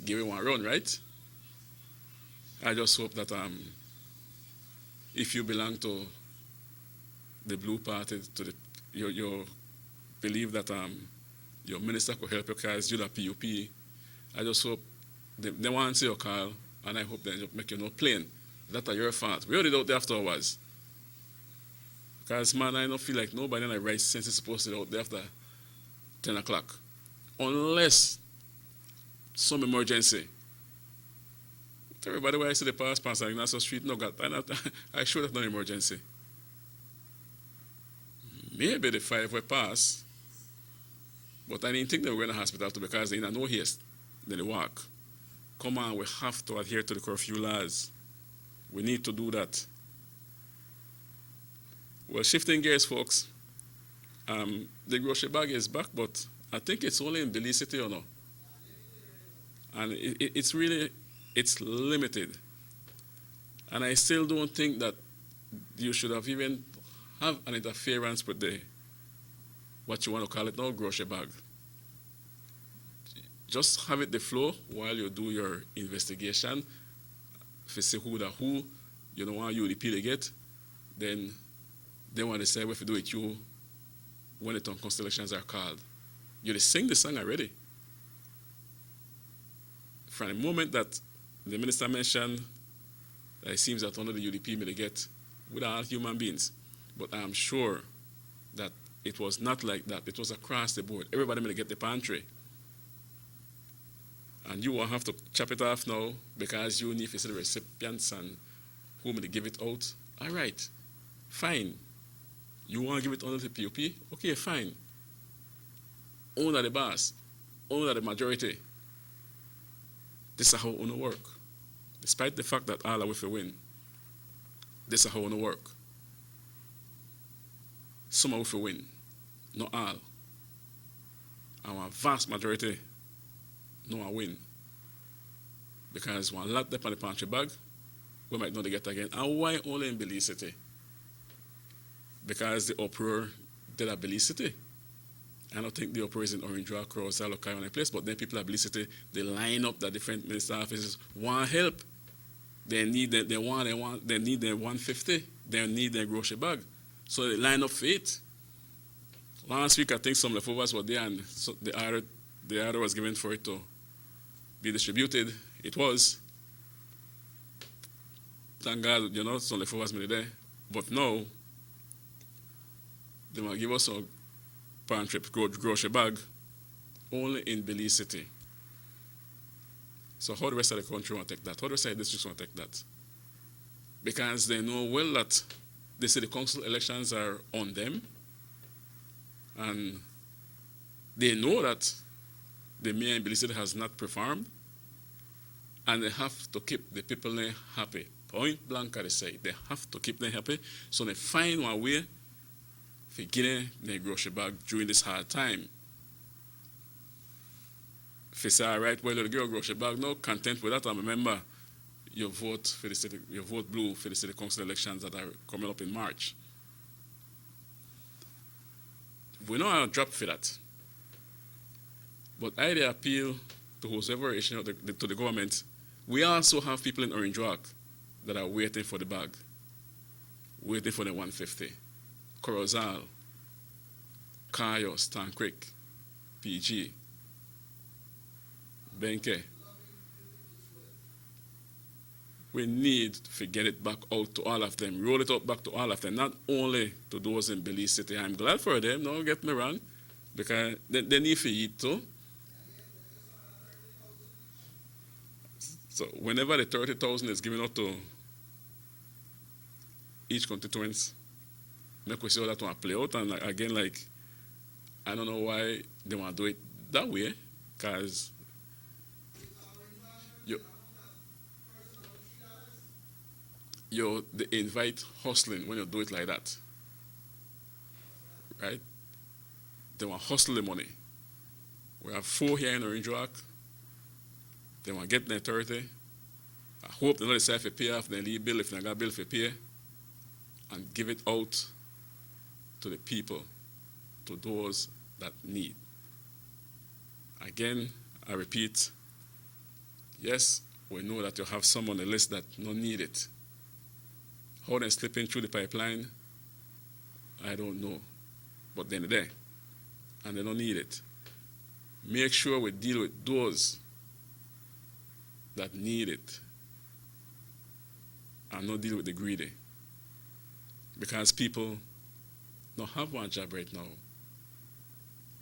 give it one run, right? I just hope that if you belong to the Blue Party, to you believe that your minister could help you because you're the PUP. I just hope they want to see your call, and I hope they make you not plain. That's your fault. We already out there afterwards. Because, man, I don't feel like nobody in the right sense is supposed to be out there after 10 o'clock. Unless some emergency. Everybody where I see the pass on Ignacio Street, no, God, I sure that's not an emergency. Maybe the 5 will pass, but I didn't think they were going to hospital too because they're in no haste. Then they walk. Come on, we have to adhere to the curfew laws. We need to do that. Well, shifting gears, folks. The grocery bag is back, but I think it's only in Belize City or no. And it's really, it's limited. And I still don't think that you should have even have an interference with the, what you want to call it now, grocery bag. Just have it the flow while you do your investigation. If you see who you don't want UDP to get, then they want to decide what to do with you when the town constellations are called. You sing the song already. From the moment that the minister mentioned that it seems that only the UDP may get with all human beings, but I'm sure that it was not like that. It was across the board. Everybody may get the pantry. And you will have to chop it off now because you need to see the recipients and whom they give it out. All right, fine. You want to give it only to POP? Okay, fine. Owner the boss, owner the majority. This is how owner work. Despite the fact that all are with a win, this is how owner work. Some are with a win, not all. Our vast majority no a win. Because one lot up on the pantry bag, we might not get again. And why only in Belize City? Because the uproar did at Belize City. I don't think the uproar is in Orange Rock, Crozal, or Carolina Place, but then people at Belize City, they line up the different minister offices, want help. They need their 150, they need their grocery bag. So they line up for it. Last week I think some leftovers were there and so the order was given for it to be distributed. It was. Thank God, some leftovers made there. But now, they will give us a pantry grocery bag only in Belize City. So how the rest of the country want to take that? How the rest of the districts want to take that? Because they know well that the city council elections are on them, and they know that the mayor in Belize City has not performed, and they have to keep the people there happy. Point blank, they say. They have to keep them happy, so they find one way to get them their grocery bag during this hard time. If you say, all right, well, you'll get a grocery bag, no, content with that, and remember, you vote blue for the city council elections that are coming up in March. We know I'll drop for that. But I appeal to whoever is to the government. We also have people in Orange Rock that are waiting for the bag, waiting for the 150. Corozal, Cayos, Tankrick, PG, Benke. We need to get it back out to all of them, roll it out back to all of them, not only to those in Belize City. I'm glad for them, don't get me wrong, because they need to eat too. So whenever the 30,000 is given out to each constituents, make we see how that one play out. And again, I don't know why they want to do it that way, because they invite hustling when you do it like that, right? They want to hustle the money. We have 4 here in Orange Rock. They want to get their 30. I hope they not decide to pay off their leave bill if they got a bill to pay, and give it out to the people, to those that need. Again, I repeat, yes, we know that you have some on the list that don't need it. How they're slipping through the pipeline, I don't know. But they're there, and they don't need it. Make sure we deal with those that need it, and not deal with the greedy. Because people don't have one job right now.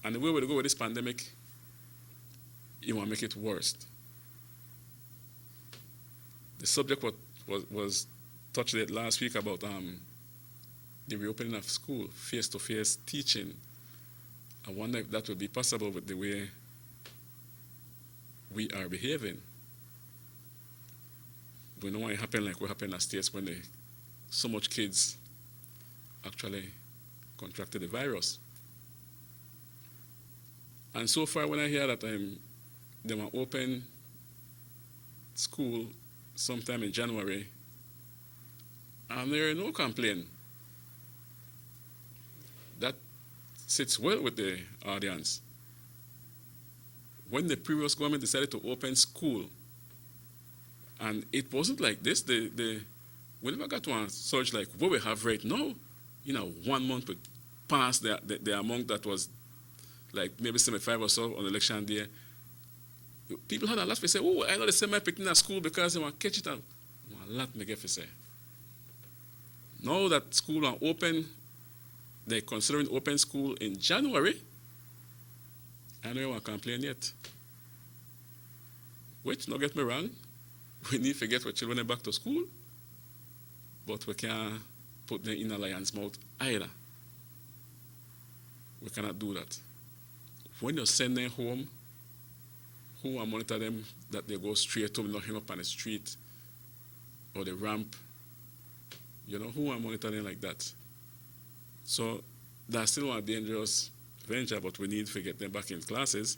And the way we go with this pandemic, you want to make it worse. The subject was touched last week about the reopening of school, face-to-face teaching. I wonder if that will be possible with the way we are behaving. We don't want it to happen like what happened in the States when so much kids actually contracted the virus. And so far, when I hear that they will open school sometime in January, and there are no complaint. That sits well with the audience. When the previous government decided to open school, and it wasn't like this, we never got one surge like what we have right now. 1 month would pass the amount that was like maybe 75 or so on election day. People had a lot to say, oh, I know the same picking at school because they want to catch it. A lot me get to say. Now that school are open, they're considering open school in January. I don't want to complain yet. Which, don't get me wrong, we need to get our children back to school, but we can't put them in a lion's mouth either. We cannot do that. When you send them home, who will monitor them that they go straight home, not hang up on the street or the ramp? You know, who will monitor them like that? So that's still a dangerous venture, but we need to get them back in classes.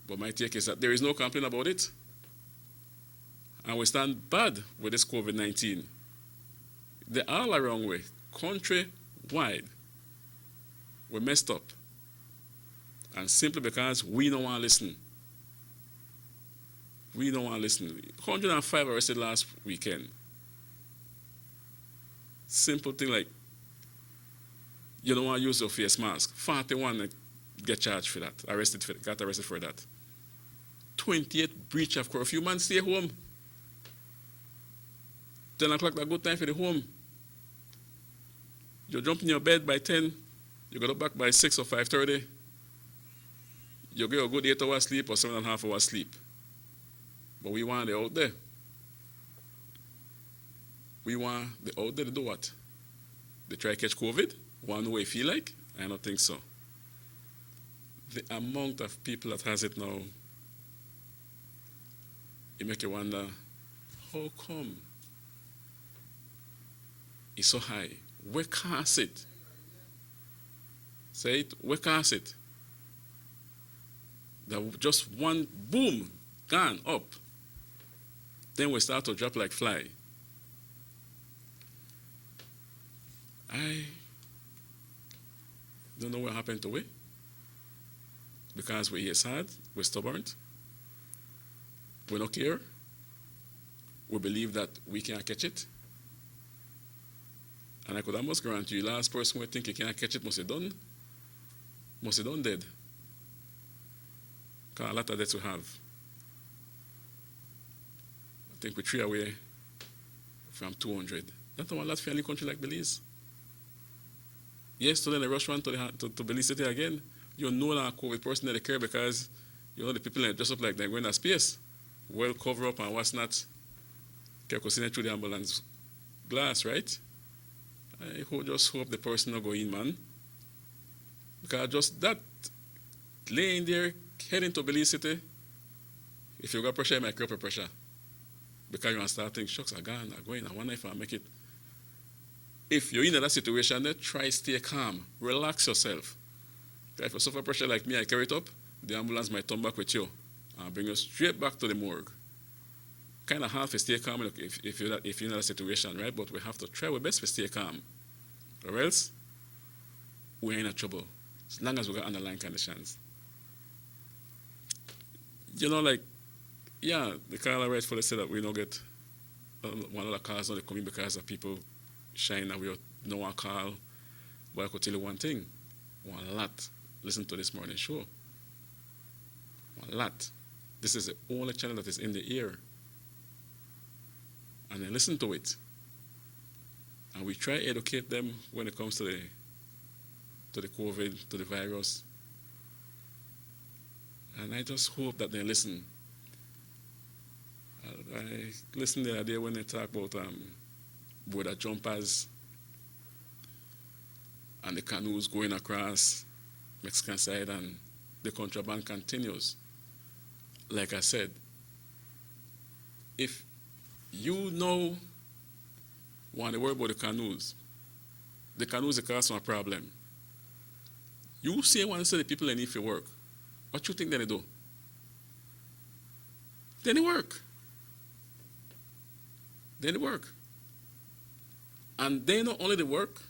But my take is that there is no complaint about it. And we stand bad with this COVID-19. They're all the wrong way, country-wide. We messed up. And simply because we don't want to listen. We don't want to listen. 105 arrested last weekend. Simple thing like, you don't want to use your face mask. 41 get charged for that, got arrested for that. 28 breach of curfew, man, stay home. 10 o'clock, a good time for the home. You jump in your bed by 10, you get up back by 6 or 5:30. You get a good 8 hours sleep or 7.5 hours sleep. But we want them out there. We want the out there to do what? They try to catch COVID? Want to know what it feel like? I don't think so. The amount of people that has it now, it make you wonder, how come it's so high? Where cause it? Say it, where cause it? That just one boom, gone up. Then we start to drop like fly. I don't know what happened to it. Because we're sad, we're stubborn, we don't care. We believe that we can't catch it. And I could almost guarantee you, last person who think he can't catch it must have done dead. Because a lot of deaths we have. I think we're 3 away from 200. That's not a lot for any country like Belize. Yes, today they rush one to Belize City again. You know that COVID person they care because you know the people that dress up like they're going to space. Well cover up and what's not. Can see through the ambulance glass, right? I just hope the person will go in, man. Because just that laying there, heading to Belize City, if you got pressure, you might create pressure. Because you want to start thinking, shucks, I'm going, I wonder if I'll make it. If you're in that situation, then try stay calm. Relax yourself. If you suffer pressure like me, I carry it up, the ambulance might come back with you and bring you straight back to the morgue. Kind of hard to stay calm if you're in that situation, right? But we have to try our best to stay calm. Or else, we're in trouble. As long as we got underlying conditions. You know, like, yeah, the caller rightfully said that we don't get one of the calls not coming because of people shine and we don't want to call. But I could tell you one thing. One lot. Listen to this morning show. One lot. This is the only channel that is in the ear. And they listen to it. And we try to educate them when it comes to the COVID, to the virus. And I just hope that they listen. I listened the other day when they talk about border jumpers and the canoes going across Mexican side and the contraband continues. Like I said, if you know want to worry about the canoes cause some problem. You see one say the people they need for work. What you think they do? Then they work. And they not only the work,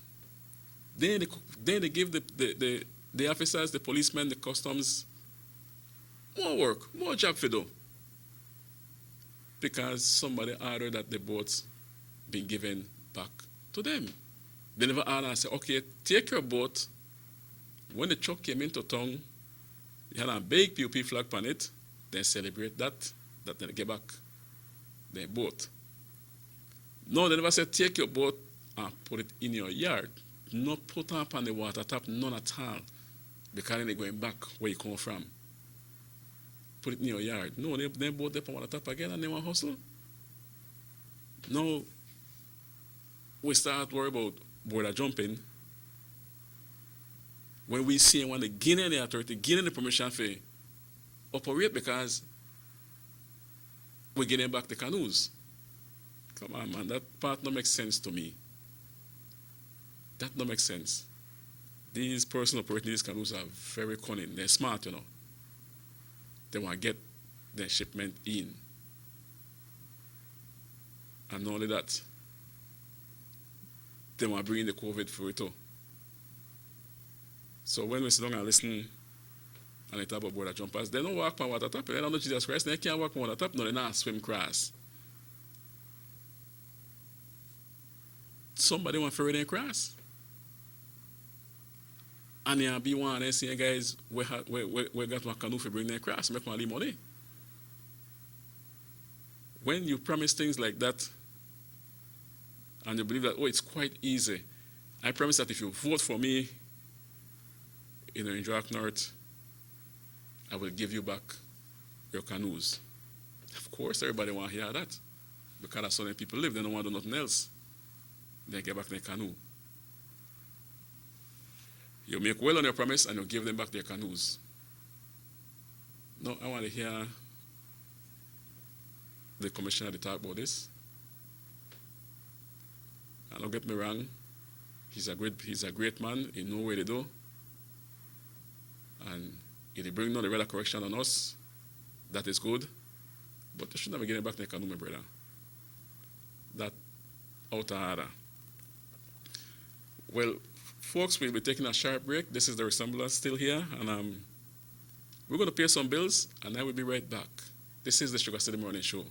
then they give the officers, the policemen, the customs more work, more job for do. Because somebody ordered that the boats been given back to them. They never ordered and say, okay, take your boat. When the truck came into town, you had a big POP flag on it, then celebrate that they get back their boat. No, they never said take your boat and put it in your yard. Not put up on the water tap, none at all. Because they're going back where you come from. put it in your yard. No, they both up on the top again and they want hustle. Now, we start worry about border jumping. When we see when the Guinea the authority, Guinea the permission for operate because we're getting back the canoes. Come on, man, that part don't make sense to me. That don't make sense. These persons operating these canoes are very cunning. They're smart, you know. They want to get their shipment in. And not only that, they want to bring in the COVID for it too. So when we sit down and listen and they talk about border jumpers, they don't walk on water top. They don't know Jesus Christ. They can't walk on water top. No, they not swim cross. Somebody want to ferry them cross. And you be one and say, guys, we got one canoe to bring them across, make one money. When you promise things like that, and you believe that, oh, it's quite easy, I promise that if you vote for me in Orange North, I will give you back your canoes. Of course, everybody want to hear that. Because that's how many people live, they don't want to do nothing else. They get back their canoe. You make well on your promise and you give them back their canoes. No, I want to hear the commissioner to talk about this. And don't get me wrong, he's a great man, he knows what to do. And if they bring down the radar correction on us, that is good. But they should never get back their canoe, my brother. That out of order. Well, folks, we'll be taking a sharp break. This is the Resemblance still here, and we're going to pay some bills, and I will be right back. This is the SugarCity Morning Show.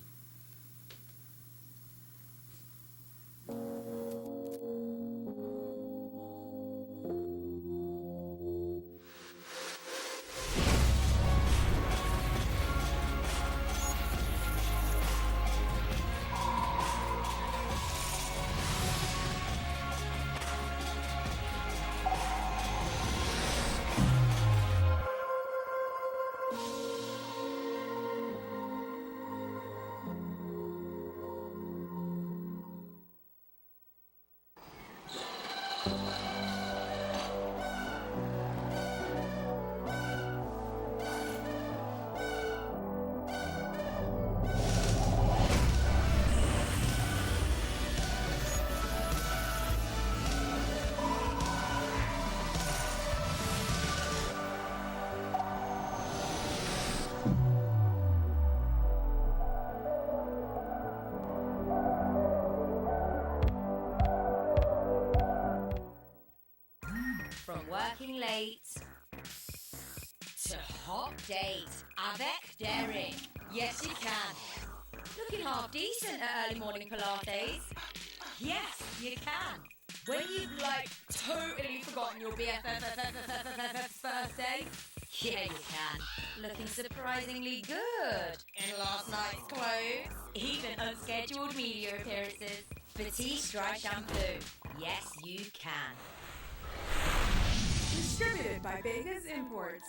From working late to hot date avec Derek. Yes, you can. Looking half decent at early morning Pilates. Yes, you can. When you've totally forgotten your BFF's birthday. Yeah, you can. Looking surprisingly good in last night's clothes. Even unscheduled media appearances. Batiste Dry Shampoo. Yes, you can. Distributed by Vegas Imports.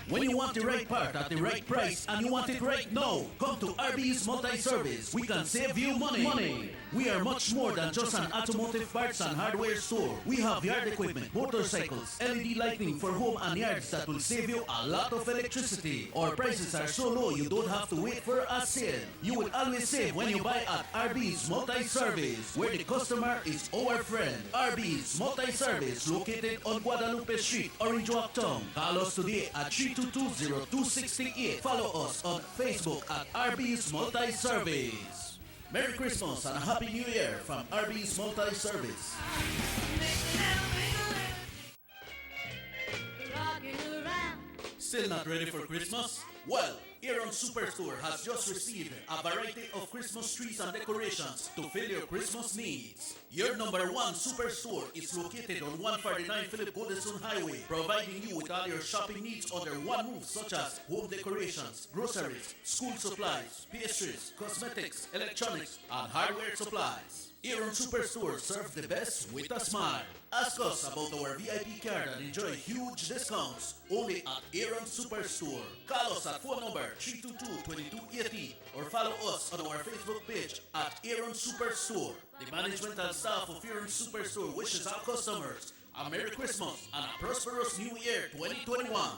When you want the right part at the right price and you want it right now, come to RB's Multi-Service. We can save you money. We are much more than just an automotive parts and hardware store. We have yard equipment, motorcycles, LED lighting for home and yards that will save you a lot of electricity. Our prices are so low you don't have to wait for a sale. You will always save when you buy at RB's Multi-Service, where the customer is our friend. RB's Multi-Service, located on Guadalupe Street, Orange Walk Town. Call us today at 322-0268. Follow us on Facebook at RB's Multi-Service. Merry Christmas and a Happy New Year from RB's Multi-Service. Still not ready for Christmas? Well, Aaron Superstore has just received a variety of Christmas trees and decorations to fill your Christmas needs. Your number one superstore is located on 149 Philip Goldson Highway, providing you with all your shopping needs under one roof, such as home decorations, groceries, school supplies, pastries, cosmetics, electronics, and hardware supplies. Aaron Superstore serve the best with a smile. Ask us about our VIP card and enjoy huge discounts only at Aaron Superstore. Call us at phone number 322-2280 or follow us on our Facebook page at Aaron Superstore. The management and staff of Aaron Superstore wishes our customers a Merry Christmas and a prosperous New Year 2021.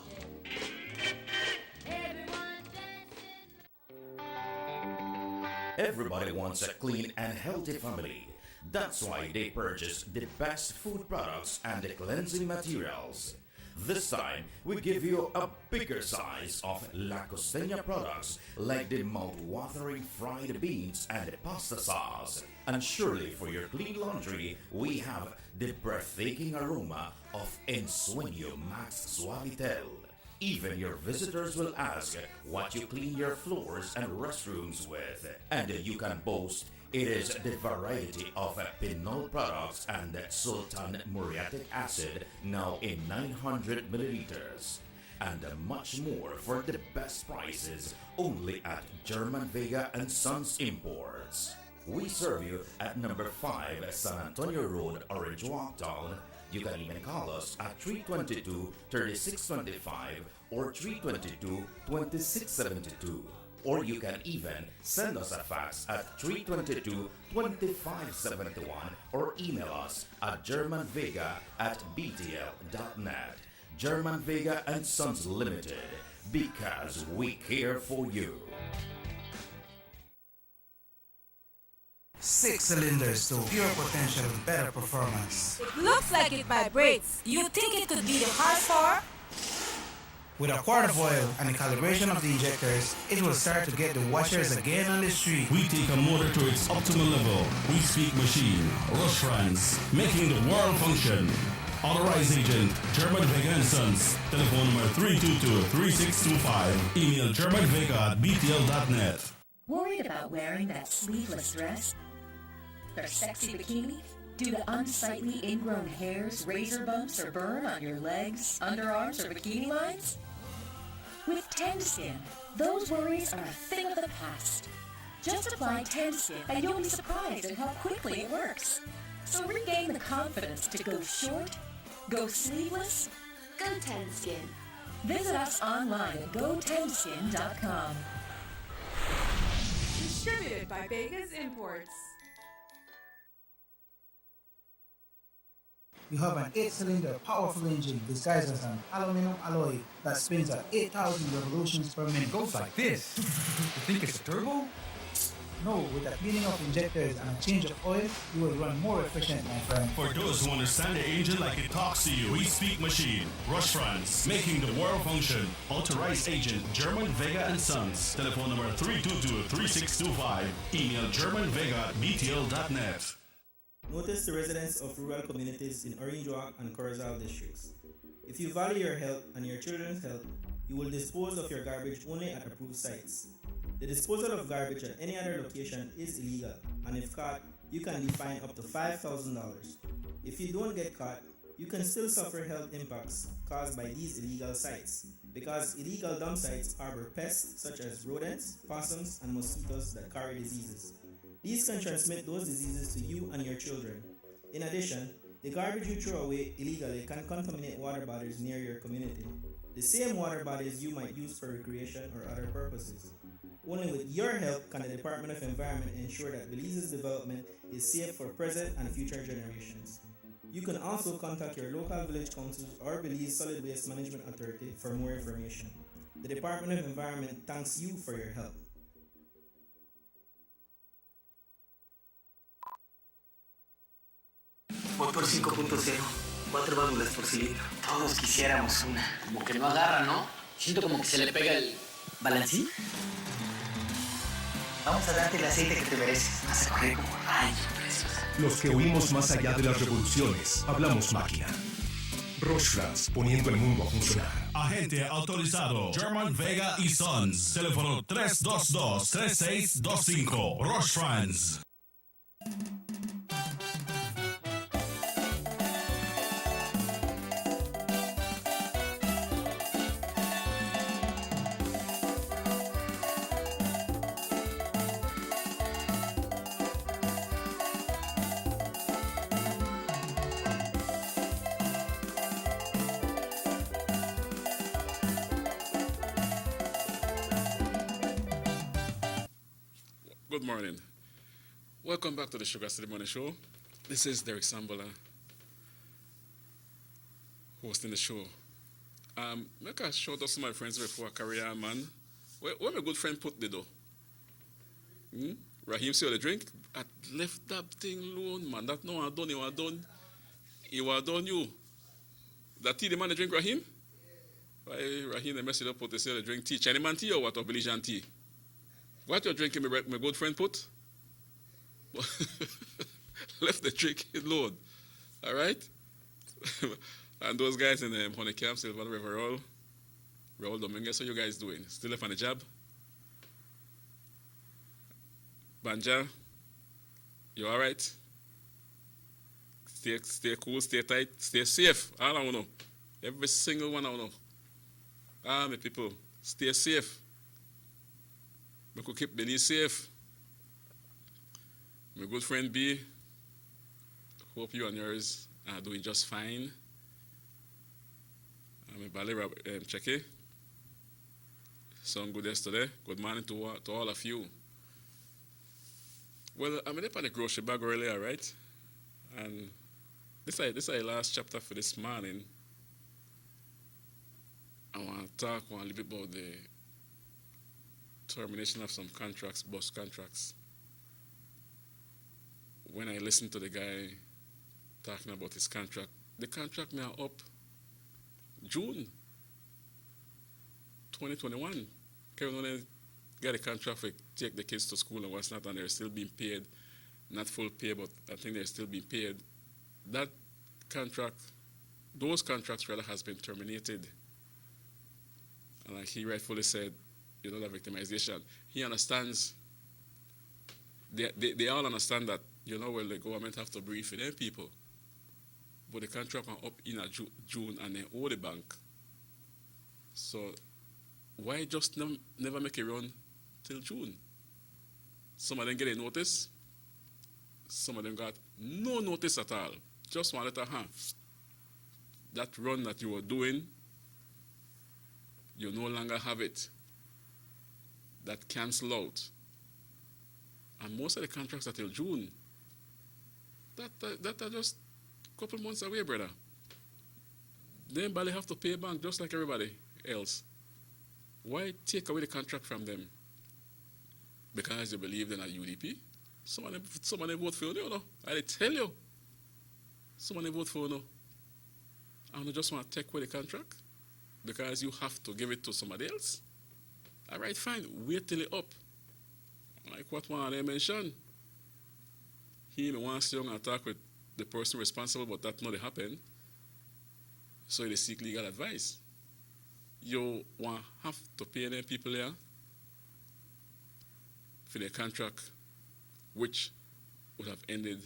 Everybody wants a clean and healthy family. That's why they purchase the best food products and the cleansing materials. This time, we give you a bigger size of La Costeña products like the mouth-watering fried beans and the pasta sauce. And surely for your clean laundry, we have the breathtaking aroma of Ensueño Max Suavitel. Even your visitors will ask what you clean your floors and restrooms with. And you can boast it is the variety of Pinol products and Sultan muriatic acid now in 900 milliliters. And much more for the best prices only at German Vega and Sons Imports. We serve you at number 5 San Antonio Road, Orange Walktown. You can even call us at 322-3625 or 322-2672. Or you can even send us a fax at 322-2571 or email us at germanvega@btl.net. German Vega and Sons Limited, because we care for you. 6 cylinders to pure potential and better performance. It looks like it vibrates. You think it could be the horsepower? With a quart of oil and the calibration of the injectors, it will start to get the washers again on the street. We take a motor to its optimal level. We speak machine, Rush Franz, making the world function. Authorized agent, German Vega and Sons. Telephone number 322-3625. Email germanvega@btl.net. Worried about wearing that sleeveless dress or sexy bikini due to unsightly ingrown hairs, razor bumps, or burn on your legs, underarms, or bikini lines? With Tenskin, those worries are a thing of the past. Just apply Tenskin and you'll be surprised at how quickly it works. So regain the confidence to go short, go sleeveless, go Tenskin. Visit us online at gotenskin.com. Distributed by Vegas Imports. You have an 8-cylinder powerful engine disguised as an aluminum alloy that spins at 8,000 revolutions per minute. Goes like this. You think it's a turbo? No, with the cleaning of injectors and a change of oil, you will run more efficient, my friend. For those who understand the engine like it talks to you, we speak machine, Rush Franz, making the world function. Authorized agent, German Vega and Sons. Telephone number 322-3625. Email germanvega@btl.net. Notice the residents of rural communities in Orange Walk and Corozal districts. If you value your health and your children's health, you will dispose of your garbage only at approved sites. The disposal of garbage at any other location is illegal, and if caught, you can be fined up to $5,000. If you don't get caught, you can still suffer health impacts caused by these illegal sites, because illegal dump sites harbor pests such as rodents, possums, and mosquitoes that carry diseases. These can transmit those diseases to you and your children. In addition, the garbage you throw away illegally can contaminate water bodies near your community, the same water bodies you might use for recreation or other purposes. Only with your help can the Department of Environment ensure that Belize's development is safe for present and future generations. You can also contact your local village councils or Belize Solid Waste Management Authority for more information. The Department of Environment thanks you for your help. Motor 5.0, 4 válvulas por cilindro. Todos quisiéramos una. Como que no agarra, ¿no? Siento como que se le pega el... ¿Balancín? Vamos a darte el aceite que te mereces. Vas a correr como rayos, preciosa. Los que huimos más allá de las revoluciones, hablamos máquina. Rush Franz, poniendo el mundo a funcionar. Agente autorizado, German Vega y Sons. Teléfono 322-3625. Rush Franz. good morning. Welcome back to the SugarCity Morning Show. This is Derek Sambola, hosting the show. Make a shout out to my friends before I carry on, man. Where my good friend put the though? Raheem see all the drink? I left that thing alone, man. That no one done, you are done. You are done, you. That tea the man they drink, Raheem? Why Raheem they mess it up, put they say they drink tea. China man tea or what, or Belizean tea? What you drinking, my good friend put? Left the drink alone. All right? And those guys in Honey Camp, Silver River, Raul Dominguez, how you guys doing? Still left on the job? Banja, you all right? Stay cool, stay tight, stay safe. All I want to know. Every single one I want to know. My people, stay safe. We could keep Benny safe. My good friend B, hope you and yours are doing just fine. I'm a Bali Checky. Some good yesterday. Good morning to all of you. Well, I'm up on the grocery bag earlier, right? And this is the last chapter for this morning. I want to talk a little bit about the termination of some contracts, bus contracts. When I listened to the guy talking about his contract, the contract now up June 2021. Kevin only got a contract for take the kids to school and what's not, and they're still being paid, not full pay, but I think they're still being paid. That contract, those contracts rather has been terminated. And like he rightfully said, you know, the victimization. He understands, they all understand that, you know, well, the government have to brief their people. But the contract went up in June and they owe the bank. So why just never make a run till June? Some of them get a notice. Some of them got no notice at all. Just one letter, that run that you were doing, you no longer have it. That cancel out. And most of the contracts are till June. That are just a couple months away, brother. Then Bali have to pay bank just like everybody else. Why take away the contract from them? Because you believe they're not UDP? Some of them vote for you, know. I tell you. Some of them vote for you. And you just want to take away the contract? Because you have to give it to somebody else? All right, fine. Wait till it's up. Like what one of them mentioned. He wants to talk with the person responsible, but that not happen. So they seek legal advice. You want have to pay them people here for their contract, which would have ended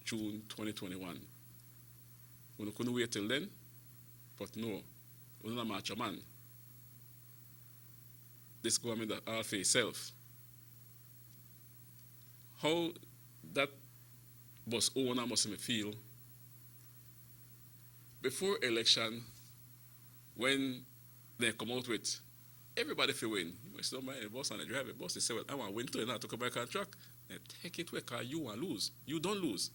June 2021. We couldn't wait till then, but no, we're not a macho man. This government that all for itself. How that bus owner must feel before election when they come out with everybody for win. You must don't mind the boss and the driver. The boss they say, well, I want to win too, and I took a my contract. Then take it away because you want to lose. You don't lose.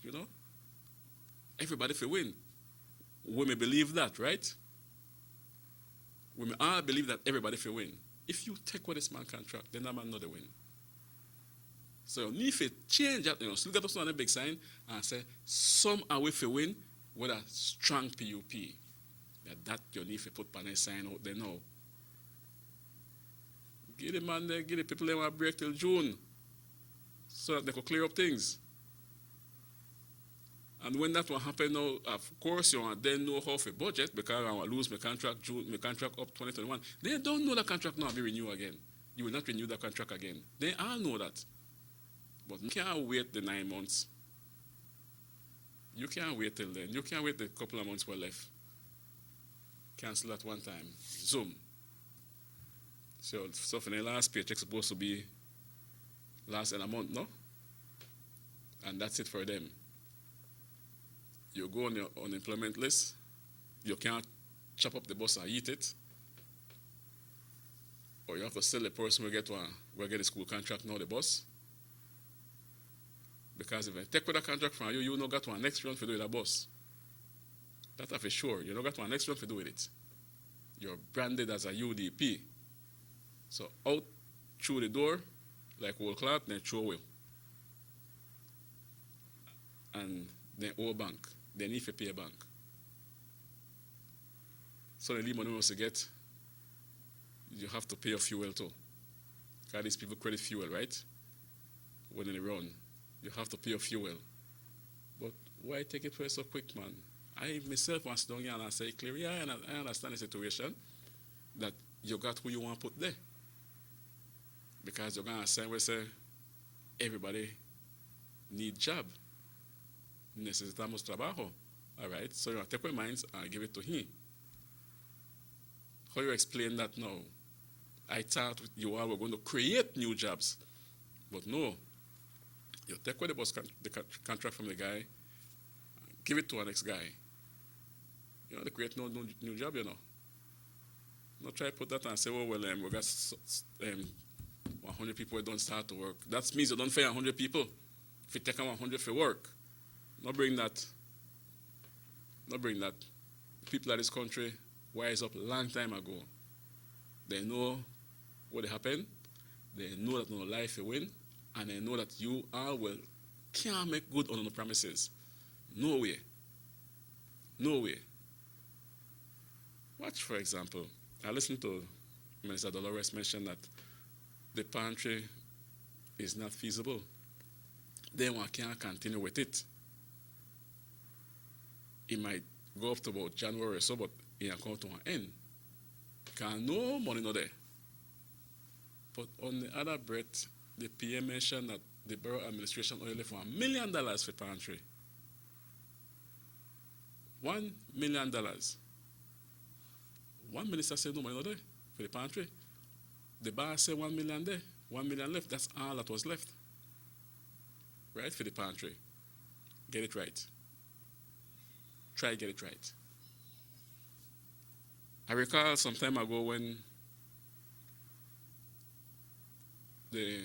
You know? Everybody for win. We may believe that, right? We may all believe that everybody for win. If you take away this man contract, then that man not the win. So you need to change that, you know, still get us on a big sign and say, some are with a win with a strong PUP. That you need to put on a sign out there now. Give the man there, give the people there a break till June so that they could clear up things. And when that will happen now, of course, you want then know how to budget because I want to lose my contract up 2021. They don't know that contract now will be renewed again. You will not renew that contract again. They all know that. But you can't wait the 9 months. You can't wait till then. You can't wait the couple of months were left. Cancel at one time. Zoom. So for the last paycheck supposed to be last in a month, no? And that's it for them. You go on your unemployment list, you can't chop up the bus and eat it. or you have to sell the person will get a school contract now, the bus. Because if they take with a contract from you, you no got one next run for doing that bus. That's for sure. You don't got one next run for doing it. You're branded as a UDP. So out through the door, like whole cloth, then throw away. And then owe bank. They need to pay a bank. So the money once you get, you have to pay your fuel too. Because these people credit fuel, right? When they run, you have to pay your fuel. But why take it for so quick, man? I myself was down here and I say clear, yeah, and I understand the situation that you got who you want to put there. Because you're going to say, everybody need job. Necesitamos trabajo. All right, so you take your minds and give it to him. How you explain that now? I thought you all were going to create new jobs. But no. You take away the contract from the guy, give it to our next guy. You know, they create no new job, you know. Not try to put that and say, oh, well, we got 100 people who don't start to work. That means you don't pay 100 people. If you take 100 for work, not bring that. People of this country wise up a long time ago. They know what happened. They know that no life will win. And they know that you all can't make good on the premises. No way. No way. Watch, for example, I listened to Minister Dolores mention that the pantry is not feasible. Then one can't continue with it. It might go up to about January or so, but it can't come to an end. Because no money no there. But on the other breath, the PM mentioned that the borough administration only left $1 million for pantry. $1 million. One minister said no money no there for the pantry. The bar said 1 million there, 1 million left. That's all that was left. Right, for the pantry. Get it right. Try get it right. I recall some time ago when the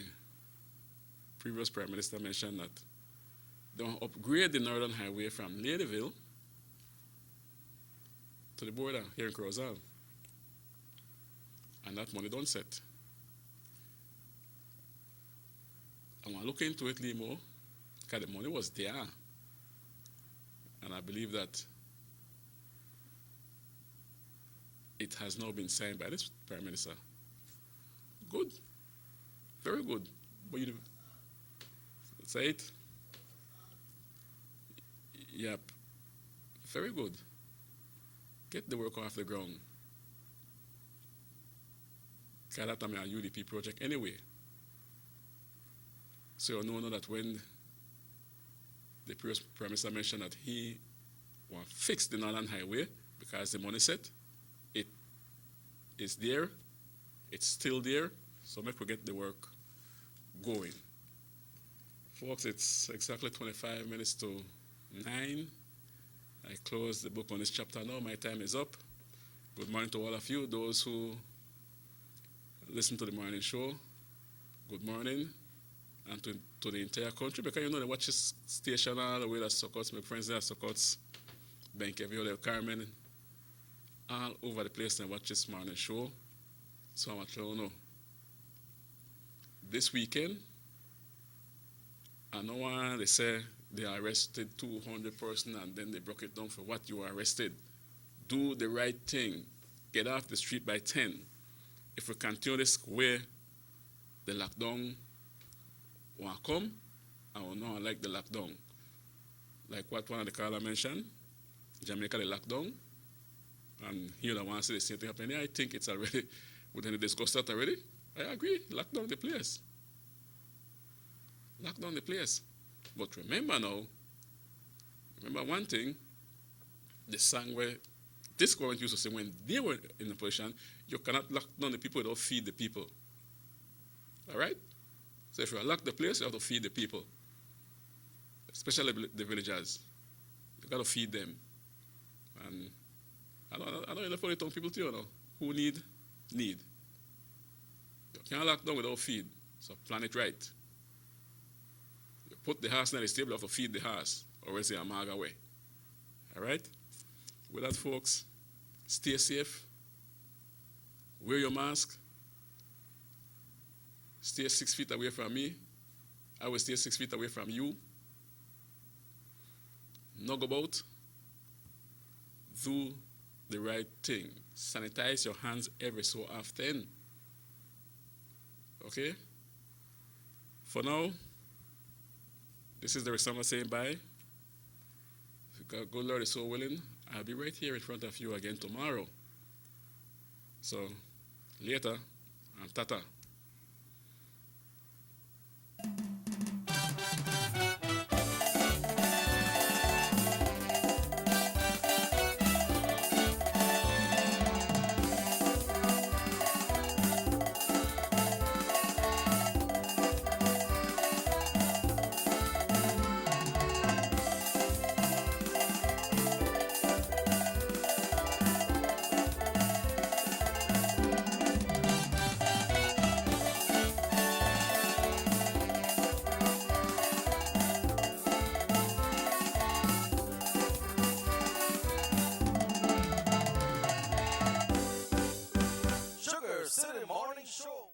previous Prime Minister mentioned that they'll upgrade the Northern Highway from Ladyville to the border here in Corozal. And that money don't set. I want to look into it a little more because the money was there. And I believe that it has now been signed by this Prime Minister. Good. Very good. But you say it? Yep. Very good. Get the work off the ground. Because that's a UDP project anyway. So you know that when the previous Prime Minister mentioned that he want to fix the Northern Highway because the money set, it is there, it's still there, so make we get the work going. Folks, it's exactly 25 minutes to 9. I close the book on this chapter now. My time is up. Good morning to all of you, those who listen to the morning show. Good morning. And to the entire country, because you know they watch this station all the way that supports my friends there, supports Benkevi, Carmen, all over the place and watch this morning show. So I want you to know. This weekend, I know they say they arrested 200 persons and then they broke it down for what you were arrested. Do the right thing. Get off the street by 10. If we continue this way, the lockdown will come, I will not like the lockdown. Like what one of the caller mentioned, Jamaica the lockdown, and here I want to say the same thing happening. I think it's already, we didn't discuss that already. I agree, lockdown the place. Lockdown the place. But remember now, remember one thing, the song where this government used to say when they were in the position, you cannot lock down the people without feed the people. All right? So if you lock the place, you have to feed the people, especially the villagers. You got to feed them. And I don't know for the town people too, you know, who need. Can't lock down without feed. So plan it right. You put the horse in the stable, you have to feed the horse, or else you're a mag away. Alright? With that, folks, stay safe. Wear your mask. Stay 6 feet away from me. I will stay 6 feet away from you. Knock about. Do the right thing. Sanitize your hands every so often. Okay? For now, this is the Resama saying bye. If God, good Lord is so willing, I'll be right here in front of you again tomorrow. So, later, and tata. Sugar City Morning Show.